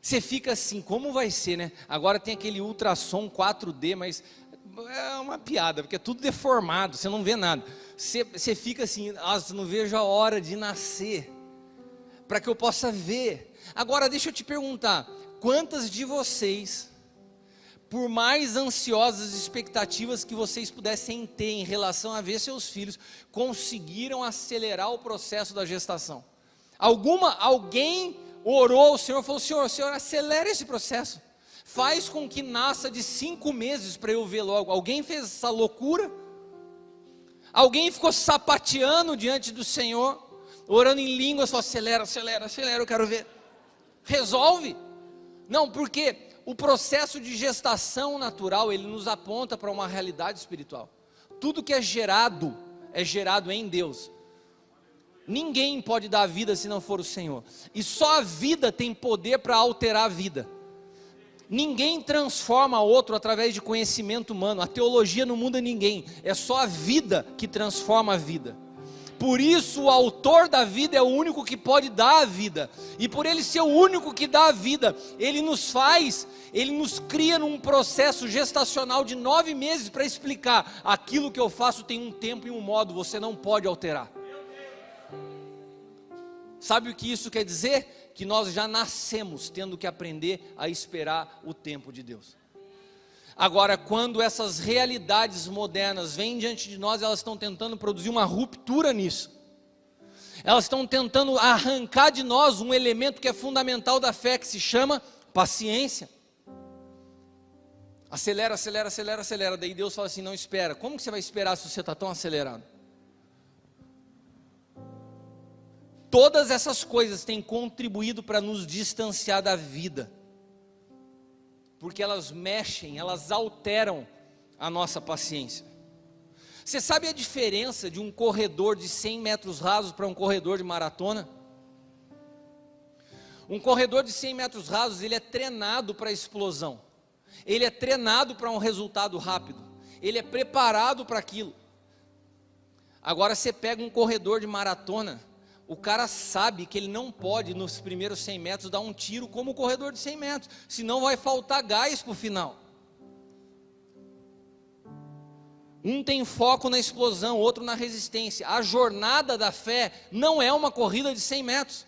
Você fica assim, como vai ser, né? Agora tem aquele ultrassom 4D, mas é uma piada, porque é tudo deformado, você não vê nada. Você fica assim, não vejo a hora de nascer, para que eu possa ver. Agora deixa eu te perguntar, quantas de vocês, por mais ansiosas expectativas que vocês pudessem ter em relação a ver seus filhos, conseguiram acelerar o processo da gestação? Alguém orou, o Senhor falou: Senhor, acelera esse processo, faz com que nasça de 5 meses para eu ver logo. Alguém fez essa loucura? Alguém ficou sapateando diante do Senhor, orando em línguas, falou: acelera, eu quero ver. Resolve. Não, porque o processo de gestação natural, ele nos aponta para uma realidade espiritual. Tudo que é gerado em Deus. Ninguém pode dar vida se não for o Senhor. E só a vida tem poder para alterar a vida. Ninguém transforma outro através de conhecimento humano. A teologia não muda ninguém. É só a vida que transforma a vida. Por isso o autor da vida é o único que pode dar a vida. E por ele ser o único que dá a vida, ele nos cria num processo gestacional de 9 meses para explicar: aquilo que eu faço tem um tempo e um modo, você não pode alterar. Sabe o que isso quer dizer? Que nós já nascemos tendo que aprender a esperar o tempo de Deus. Agora, quando essas realidades modernas vêm diante de nós, elas estão tentando produzir uma ruptura nisso. Elas estão tentando arrancar de nós um elemento que é fundamental da fé, que se chama paciência. Acelera. Daí Deus fala assim: não, espera. Como que você vai esperar se você está tão acelerado? Todas essas coisas têm contribuído para nos distanciar da vida, porque elas mexem, elas alteram a nossa paciência. Você sabe a diferença de um corredor de 100 metros rasos para um corredor de maratona? Um corredor de 100 metros rasos, ele é treinado para a explosão, ele é treinado para um resultado rápido, ele é preparado para aquilo. Agora você pega um corredor de maratona, o cara sabe que ele não pode nos primeiros 100 metros dar um tiro como o corredor de 100 metros, senão vai faltar gás para o final. Um tem foco na explosão, outro na resistência. A jornada da fé não é uma corrida de 100 metros.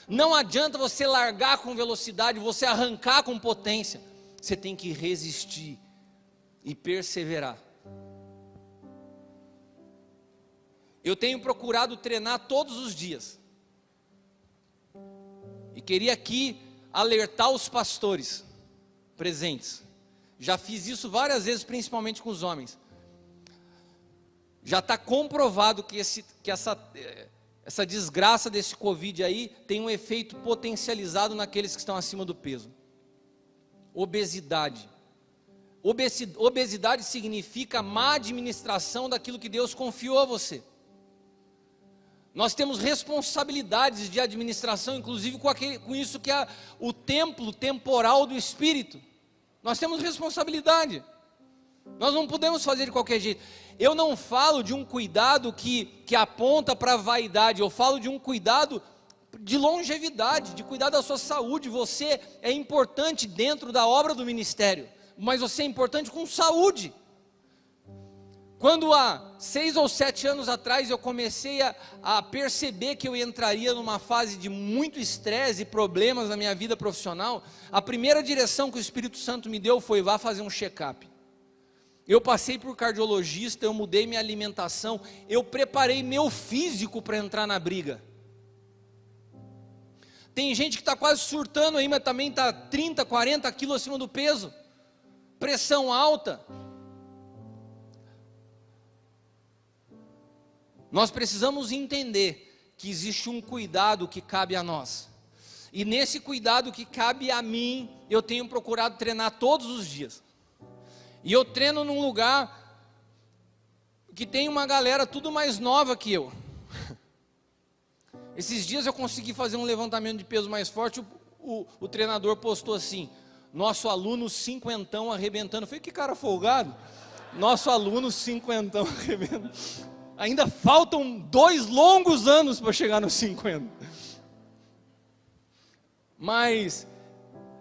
Não adianta você largar com velocidade, você arrancar com potência. Você tem que resistir e perseverar. Eu tenho procurado treinar todos os dias. E queria aqui alertar os pastores presentes. Já fiz isso várias vezes, principalmente com os homens. Já está comprovado que essa desgraça desse Covid aí tem um efeito potencializado naqueles que estão acima do peso. Obesidade. Obesidade significa má administração daquilo que Deus confiou a você. Nós temos responsabilidades de administração, inclusive com isso que é o templo temporal do Espírito. Nós temos responsabilidade. Nós não podemos fazer de qualquer jeito. Eu não falo de um cuidado que aponta para a vaidade. Eu falo de um cuidado de longevidade, de cuidar da sua saúde. Você é importante dentro da obra do ministério, mas você é importante com saúde. Quando há 6 ou 7 anos atrás eu comecei a perceber que eu entraria numa fase de muito estresse e problemas na minha vida profissional, a primeira direção que o Espírito Santo me deu foi: vá fazer um check-up. Eu passei por cardiologista, eu mudei minha alimentação, eu preparei meu físico para entrar na briga. Tem gente que está quase surtando aí, mas também está 30, 40 quilos acima do peso, pressão alta. Nós precisamos entender que existe um cuidado que cabe a nós. E nesse cuidado que cabe a mim, eu tenho procurado treinar todos os dias. E eu treino num lugar que tem uma galera tudo mais nova que eu. Esses dias eu consegui fazer um levantamento de peso mais forte, o treinador postou assim: nosso aluno cinquentão arrebentando. Eu falei: que cara folgado. Nosso aluno cinquentão arrebentando. Ainda faltam 2 longos anos para chegar nos 50. Mas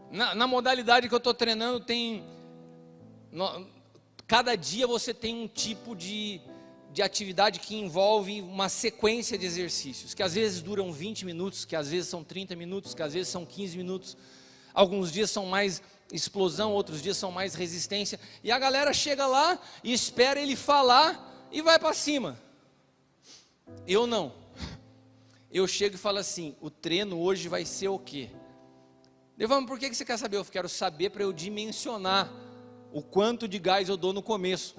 na modalidade que eu estou treinando, cada dia você tem um tipo de atividade que envolve uma sequência de exercícios, que às vezes duram 20 minutos, que às vezes são 30 minutos, que às vezes são 15 minutos. Alguns dias são mais explosão, outros dias são mais resistência. E a galera chega lá e espera ele falar e vai para cima. Eu não. eu chego e falo assim, o treino hoje vai ser o quê? Ele falou, por que você quer saber? Eu quero saber para eu dimensionar o quanto de gás eu dou no começo.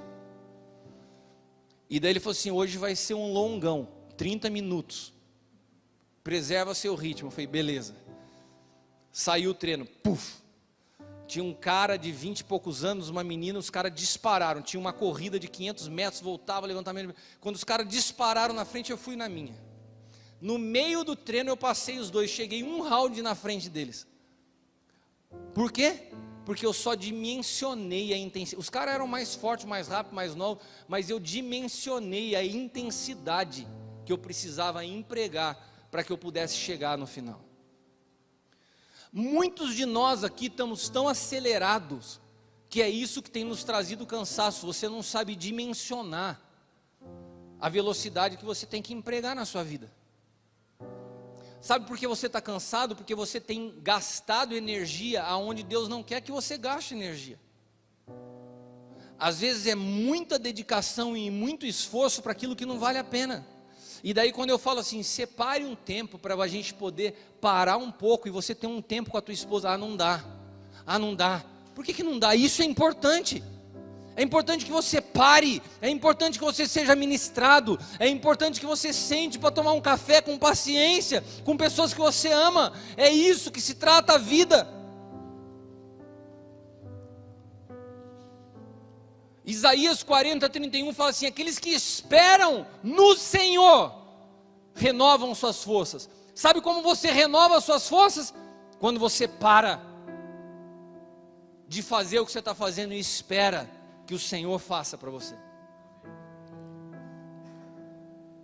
E daí ele falou assim, hoje vai ser um longão, 30 minutos. Preserva seu ritmo. Eu falei, beleza. Saiu o treino, puf. Tinha um cara de 20 e poucos anos, uma menina, os caras dispararam. Tinha uma corrida de 500 metros, voltava, levantamento. Quando os caras dispararam na frente, eu fui na minha. No meio do treino eu passei os dois, cheguei um round na frente deles. Por quê? Porque eu só dimensionei a intensidade. Os caras eram mais fortes, mais rápidos, mais novos, mas eu dimensionei a intensidade que eu precisava empregar para que eu pudesse chegar no final. Muitos de nós aqui estamos tão acelerados, que é isso que tem nos trazido cansaço. Você não sabe dimensionar a velocidade que você tem que empregar na sua vida. Sabe por que você está cansado? Porque você tem gastado energia aonde Deus não quer que você gaste energia. Às vezes é muita dedicação e muito esforço para aquilo que não vale a pena. E daí quando eu falo assim, separe um tempo para a gente poder parar um pouco e você ter um tempo com a tua esposa, não dá. Não dá. Por que não dá? Isso é importante. É importante que você pare, é importante que você seja ministrado, é importante que você sente para tomar um café com paciência, com pessoas que você ama. É isso que se trata a vida. Isaías 40:31 fala assim, aqueles que esperam no Senhor, renovam suas forças. Sabe como você renova suas forças? Quando você para de fazer o que você está fazendo e espera que o Senhor faça para você.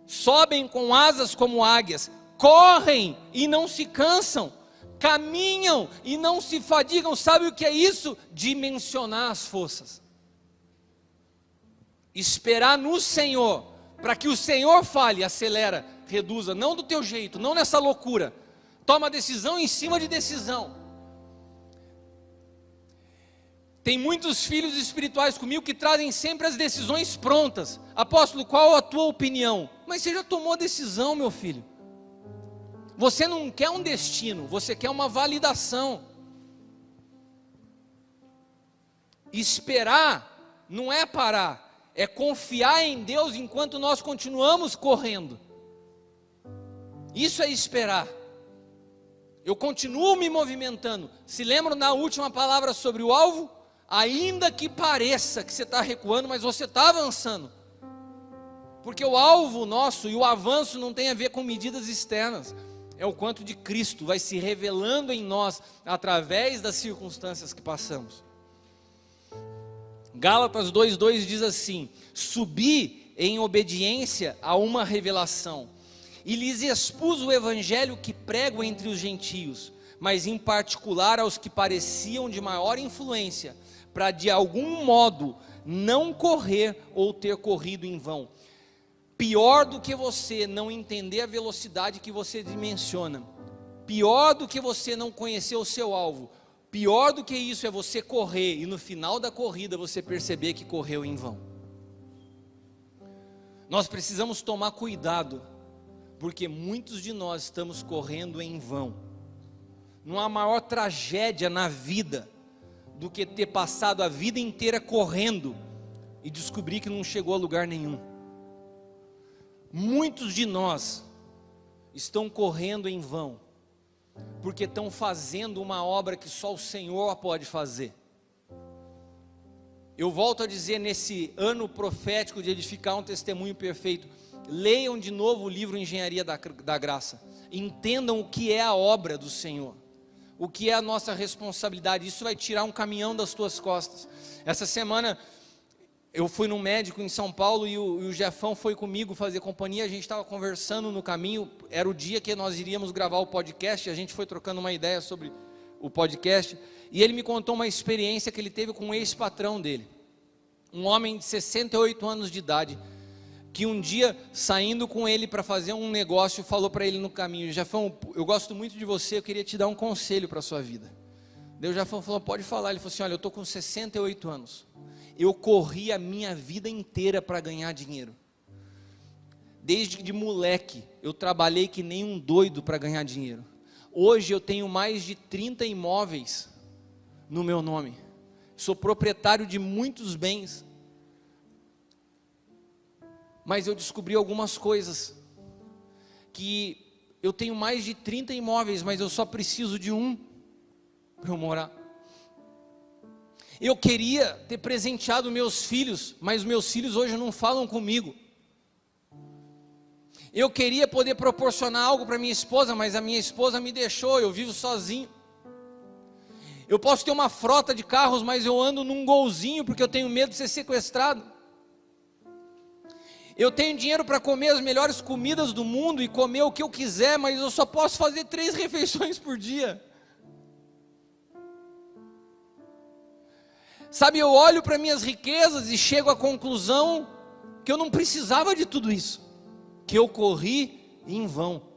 Sobem com asas como águias, correm e não se cansam, caminham e não se fadigam. Sabe o que é isso? Dimensionar as forças. Esperar no Senhor, para que o Senhor fale, acelera, reduza, não do teu jeito, não nessa loucura. Toma decisão em cima de decisão. Tem muitos filhos espirituais comigo que trazem sempre as decisões prontas. Apóstolo, qual a tua opinião? Mas você já tomou a decisão, meu filho. Você não quer um destino, você quer uma validação. Esperar não é parar, é confiar em Deus enquanto nós continuamos correndo. Isso é esperar. Eu continuo me movimentando. Se lembram da última palavra sobre o alvo? Ainda que pareça que você está recuando, mas você está avançando. Porque o alvo nosso e o avanço não tem a ver com medidas externas. É o quanto de Cristo vai se revelando em nós através das circunstâncias que passamos. Gálatas 2:2 diz assim: subi em obediência a uma revelação, e lhes expus o evangelho que prego entre os gentios, mas em particular aos que pareciam de maior influência, para de algum modo não correr ou ter corrido em vão. Pior do que você não entender a velocidade que você dimensiona, pior do que você não conhecer o seu alvo, pior do que isso é você correr e no final da corrida você perceber que correu em vão. Nós precisamos tomar cuidado, porque muitos de nós estamos correndo em vão. Não há maior tragédia na vida do que ter passado a vida inteira correndo e descobrir que não chegou a lugar nenhum. Muitos de nós estão correndo em vão, porque estão fazendo uma obra que só o Senhor pode fazer. Eu volto a dizer, nesse ano profético de edificar um testemunho perfeito, leiam de novo o livro Engenharia da Graça, entendam o que é a obra do Senhor, o que é a nossa responsabilidade. Isso vai tirar um caminhão das tuas costas. Essa semana eu fui num médico em São Paulo e o Jefão foi comigo fazer companhia. A gente estava conversando no caminho, era o dia que nós iríamos gravar o podcast, a gente foi trocando uma ideia sobre o podcast, e ele me contou uma experiência que ele teve com um ex-patrão dele, um homem de 68 anos de idade, que um dia, saindo com ele para fazer um negócio, falou para ele no caminho: Jefão, eu gosto muito de você, eu queria te dar um conselho para a sua vida. Daí o Jefão falou: pode falar. Ele falou assim: olha, eu estou com 68 anos, eu corri a minha vida inteira para ganhar dinheiro, Desde de moleque, eu trabalhei que nem um doido para ganhar dinheiro. Hoje eu tenho mais de 30 imóveis no meu nome. Sou proprietário de muitos bens. Mas eu descobri algumas coisas. Que eu tenho mais de 30 imóveis, mas eu só preciso de um para eu morar. Eu queria ter presenteado meus filhos, mas meus filhos hoje não falam comigo. Eu queria poder proporcionar algo para minha esposa, mas a minha esposa me deixou, eu vivo sozinho. Eu posso ter uma frota de carros, mas eu ando num golzinho porque eu tenho medo de ser sequestrado. Eu tenho dinheiro para comer as melhores comidas do mundo e comer o que eu quiser, mas eu só posso fazer 3 refeições por dia. Sabe, eu olho para minhas riquezas e chego à conclusão que eu não precisava de tudo isso, que eu corri em vão.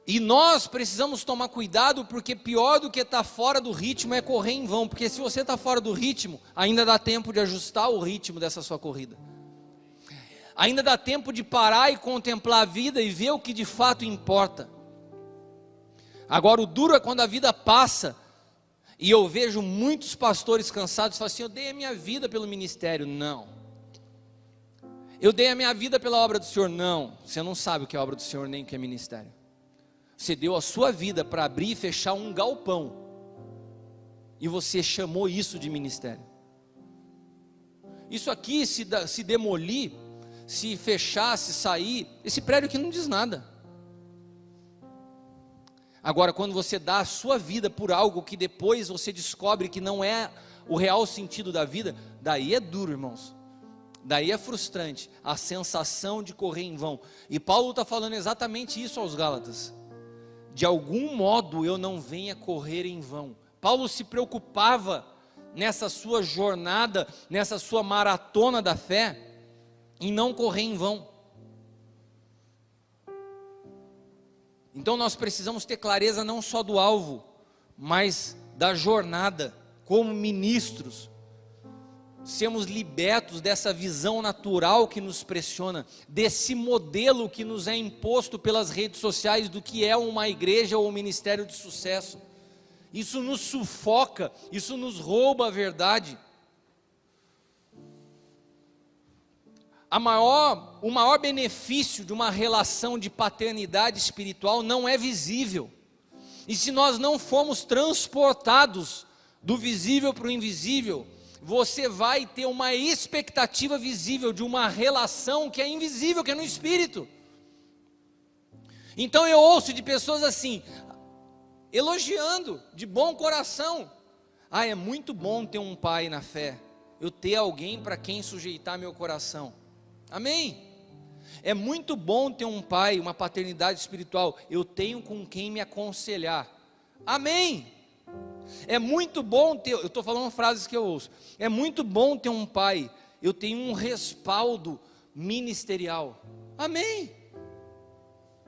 E nós precisamos tomar cuidado, porque pior do que estar fora do ritmo é correr em vão, porque se você está fora do ritmo, ainda dá tempo de ajustar o ritmo dessa sua corrida. Ainda dá tempo de parar e contemplar a vida e ver o que de fato importa. Agora o duro é quando a vida passa, e eu vejo muitos pastores cansados, falam assim, eu dei a minha vida pelo ministério. Não. Eu dei a minha vida pela obra do Senhor. Não, você não sabe o que é obra do Senhor, nem o que é ministério. Você deu a sua vida para abrir e fechar um galpão, e você chamou isso de ministério. Isso aqui, se demolir, se fechar, se sair, esse prédio aqui não diz nada. Agora, quando você dá a sua vida por algo que depois você descobre que não é o real sentido da vida, daí é duro, irmãos. Daí é frustrante, a sensação de correr em vão. E Paulo está falando exatamente isso aos Gálatas. De algum modo eu não venha correr em vão. Paulo se preocupava nessa sua jornada, nessa sua maratona da fé, em não correr em vão. Então nós precisamos ter clareza não só do alvo, mas da jornada, como ministros. Sermos libertos dessa visão natural que nos pressiona, desse modelo que nos é imposto pelas redes sociais do que é uma igreja ou um ministério de sucesso. Isso nos sufoca, isso nos rouba a verdade. O maior benefício de uma relação de paternidade espiritual não é visível. E se nós não formos transportados do visível para o invisível, você vai ter uma expectativa visível de uma relação que é invisível, que é no espírito. Então eu ouço de pessoas assim, elogiando de bom coração. É muito bom ter um pai na fé, eu ter alguém para quem sujeitar meu coração. Amém? É muito bom ter um pai, uma paternidade espiritual, eu tenho com quem me aconselhar. Amém? É muito bom ter, eu estou falando frases que eu ouço, é muito bom ter um pai, eu tenho um respaldo ministerial. Amém?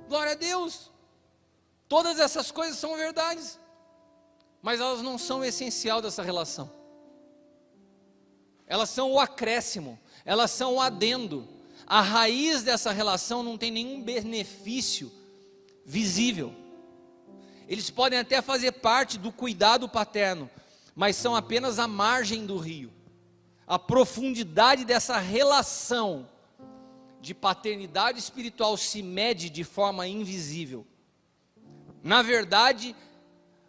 Glória a Deus. Todas essas coisas são verdades, mas elas não são o essencial dessa relação. Elas são o acréscimo, elas são o adendo. A raiz dessa relação não tem nenhum benefício visível. Eles podem até fazer parte do cuidado paterno, mas são apenas a margem do rio. A profundidade dessa relação de paternidade espiritual se mede de forma invisível. Na verdade,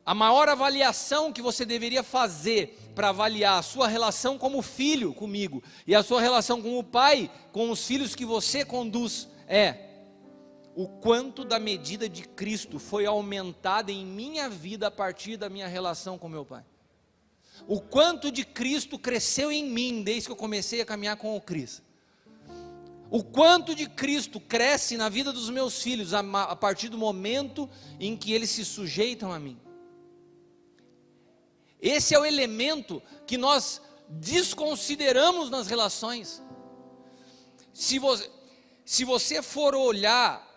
a maior avaliação que você deveria fazer para avaliar a sua relação como filho comigo e a sua relação com o pai, com os filhos que você conduz, é o quanto da medida de Cristo foi aumentada em minha vida a partir da minha relação com meu pai. O quanto de Cristo cresceu em mim desde que eu comecei a caminhar com o Cris. O quanto de Cristo cresce na vida dos meus filhos a partir do momento em que eles se sujeitam a mim. Esse é o elemento que nós desconsideramos nas relações. Se você for olhar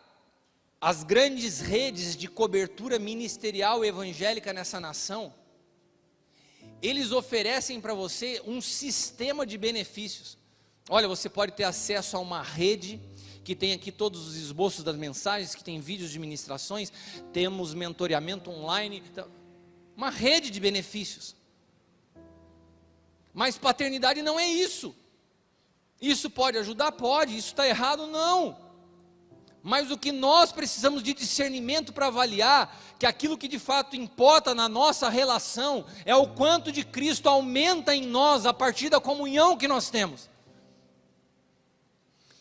as grandes redes de cobertura ministerial evangélica nessa nação, eles oferecem para você um sistema de benefícios. Olha, você pode ter acesso a uma rede que tem aqui todos os esboços das mensagens, que tem vídeos de ministrações, temos mentoreamento online, uma rede de benefícios. Mas paternidade não é isso. Isso pode ajudar? Pode. Isso está errado? Não. Mas o que nós precisamos de discernimento para avaliar, que aquilo que de fato importa na nossa relação, é o quanto de Cristo aumenta em nós a partir da comunhão que nós temos.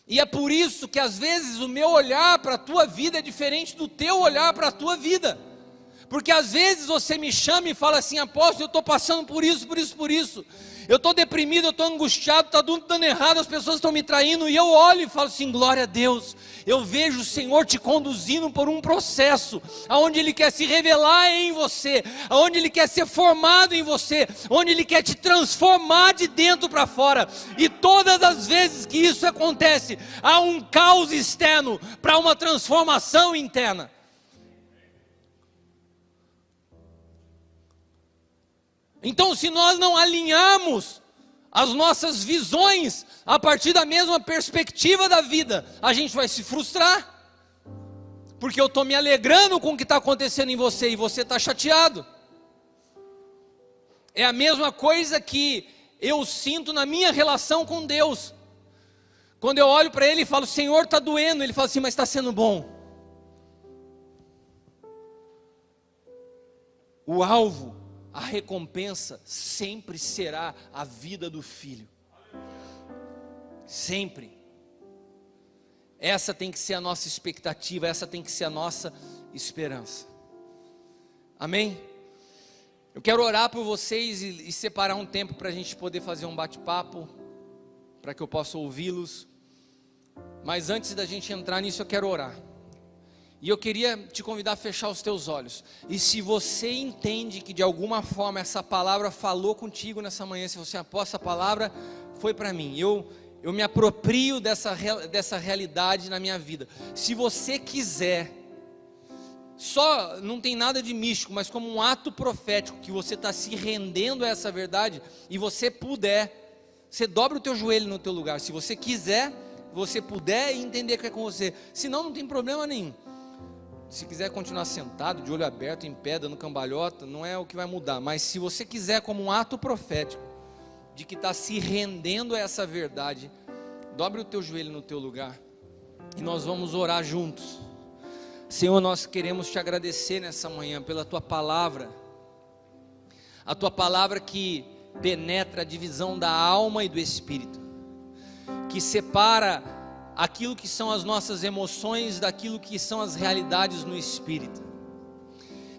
E é por isso que às vezes o meu olhar para a tua vida é diferente do teu olhar para a tua vida. Porque às vezes você me chama e fala assim: apóstolo, eu estou passando por isso. Eu estou deprimido, eu estou angustiado, está tudo dando errado, as pessoas estão me traindo. E eu olho e falo assim: glória a Deus. Eu vejo o Senhor te conduzindo por um processo, onde Ele quer se revelar em você, onde Ele quer ser formado em você, onde Ele quer te transformar de dentro para fora. E todas as vezes que isso acontece, há um caos externo para uma transformação interna. Então, se nós não alinharmos as nossas visões a partir da mesma perspectiva da vida, a gente vai se frustrar, porque eu estou me alegrando com o que está acontecendo em você e você está chateado. É a mesma coisa que eu sinto na minha relação com Deus. Quando eu olho para Ele e falo: Senhor, está doendo, Ele fala assim: mas está sendo bom. O alvo, a recompensa sempre será a vida do filho. Sempre. Essa tem que ser a nossa expectativa, essa tem que ser a nossa esperança. Amém? Eu quero orar por vocês e separar um tempo para a gente poder fazer um bate-papo, para que eu possa ouvi-los. Mas antes da gente entrar nisso, eu quero orar. E eu queria te convidar a fechar os teus olhos. E se você entende que de alguma forma essa palavra falou contigo nessa manhã, se você após essa palavra foi para mim, eu me aproprio dessa realidade na minha vida. Se você quiser, só não tem nada de místico, mas como um ato profético, que você está se rendendo a essa verdade, e você puder, você dobra o teu joelho no teu lugar. Se você quiser, você puder e entender que é com você. Senão não tem problema nenhum. Se quiser continuar sentado, de olho aberto, em pé, dando cambalhota, não é o que vai mudar. Mas se você quiser, como um ato profético, de que está se rendendo a essa verdade, dobre o teu joelho no teu lugar, e nós vamos orar juntos. Senhor, nós queremos te agradecer nessa manhã pela tua palavra, a tua palavra que penetra a divisão da alma e do espírito, que separa aquilo que são as nossas emoções daquilo que são as realidades no espírito.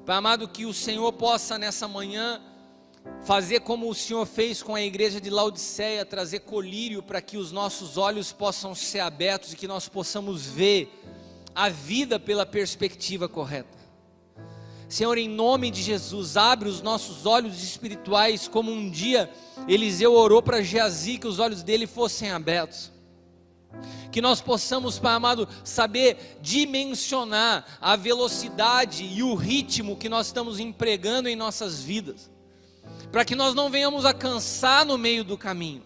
Pai amado, que o Senhor possa nessa manhã fazer como o Senhor fez com a igreja de Laodiceia, trazer colírio para que os nossos olhos possam ser abertos e que nós possamos ver a vida pela perspectiva correta. Senhor, em nome de Jesus, abre os nossos olhos espirituais, como um dia Eliseu orou para Geazi, que os olhos dele fossem abertos. Que nós possamos, Pai amado, saber dimensionar a velocidade e o ritmo que nós estamos empregando em nossas vidas, para que nós não venhamos a cansar no meio do caminho.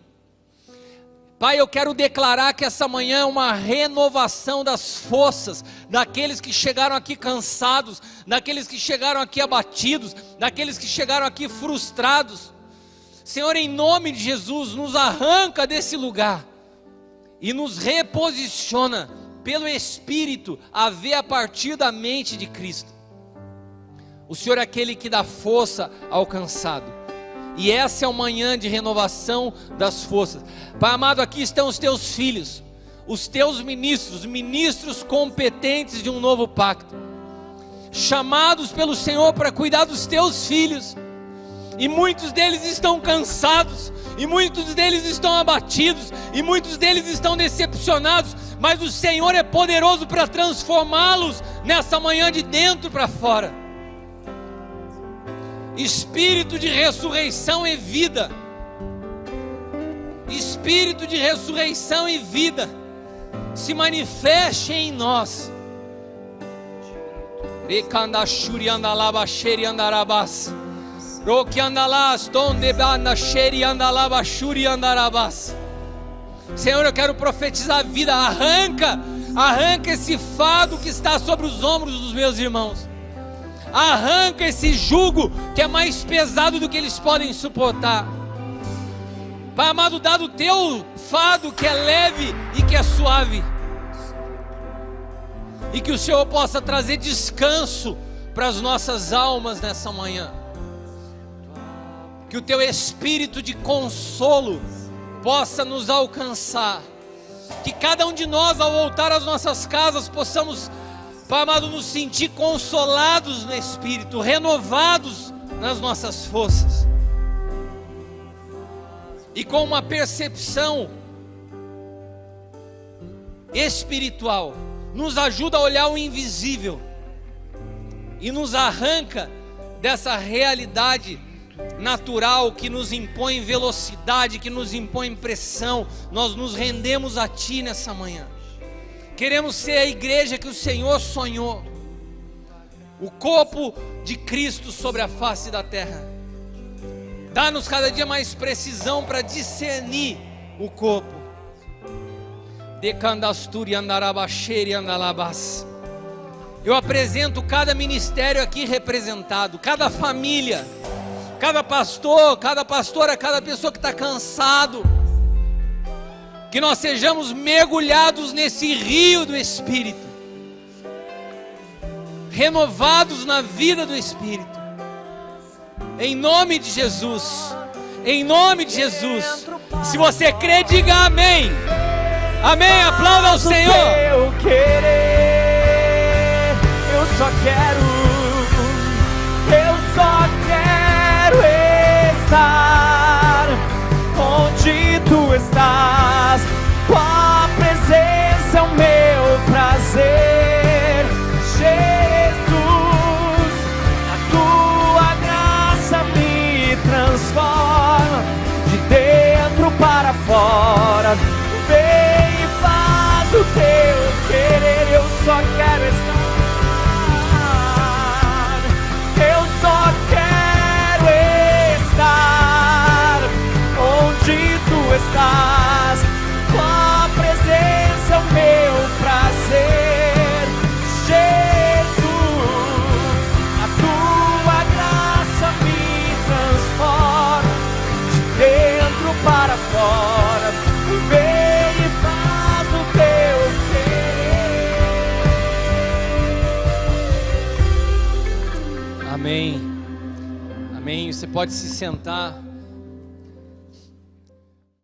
Pai, eu quero declarar que essa manhã é uma renovação das forças, daqueles que chegaram aqui cansados, daqueles que chegaram aqui abatidos, daqueles que chegaram aqui frustrados. Senhor, em nome de Jesus, nos arranca desse lugar e nos reposiciona pelo Espírito a ver a partir da mente de Cristo. O Senhor é aquele que dá força ao cansado, e essa é uma manhã de renovação das forças. Pai amado, aqui estão os teus filhos, os teus ministros competentes de um novo pacto, chamados pelo Senhor para cuidar dos teus filhos, e muitos deles estão cansados, e muitos deles estão abatidos, e muitos deles estão decepcionados, mas o Senhor é poderoso para transformá-los nessa manhã de dentro para fora. Espírito de ressurreição e vida, Espírito de ressurreição e vida, se manifeste em nós. Senhor, eu quero profetizar a vida. Arranca esse fardo que está sobre os ombros dos meus irmãos. Arranca esse jugo que é mais pesado do que eles podem suportar. Pai amado, dá do teu fardo que é leve e que é suave. E que o Senhor possa trazer descanso para as nossas almas nessa manhã. Que o teu espírito de consolo possa nos alcançar. Que cada um de nós, ao voltar às nossas casas, possamos, Pai amado, nos sentir consolados no espírito, renovados nas nossas forças. E com uma percepção espiritual, nos ajuda a olhar o invisível e nos arranca dessa realidade natural que nos impõe velocidade, que nos impõe pressão. Nós nos rendemos a Ti nessa manhã. Queremos ser a igreja que o Senhor sonhou, o corpo de Cristo sobre a face da terra. Dá-nos cada dia mais precisão para discernir o corpo. Eu apresento cada ministério aqui representado, cada família, cada pastor, cada pastora, cada pessoa que está cansado. Que nós sejamos mergulhados nesse rio do Espírito, renovados na vida do Espírito. Em nome de Jesus. Em nome de Jesus. Se você crê, diga amém. Amém, aplauda ao Senhor. Eu querer, eu só quero estar onde Tu estás. Tua presença é o meu prazer, Jesus. A Tua graça me transforma de dentro para fora. Vem e faz o Teu querer. Eu só quero estar, eu só quero estar onde Tu estás. Tua presença é o meu prazer, Jesus. A Tua graça me transforma de dentro para fora. Vem e faz o Teu querer. Amém. Amém. Você pode se sentar.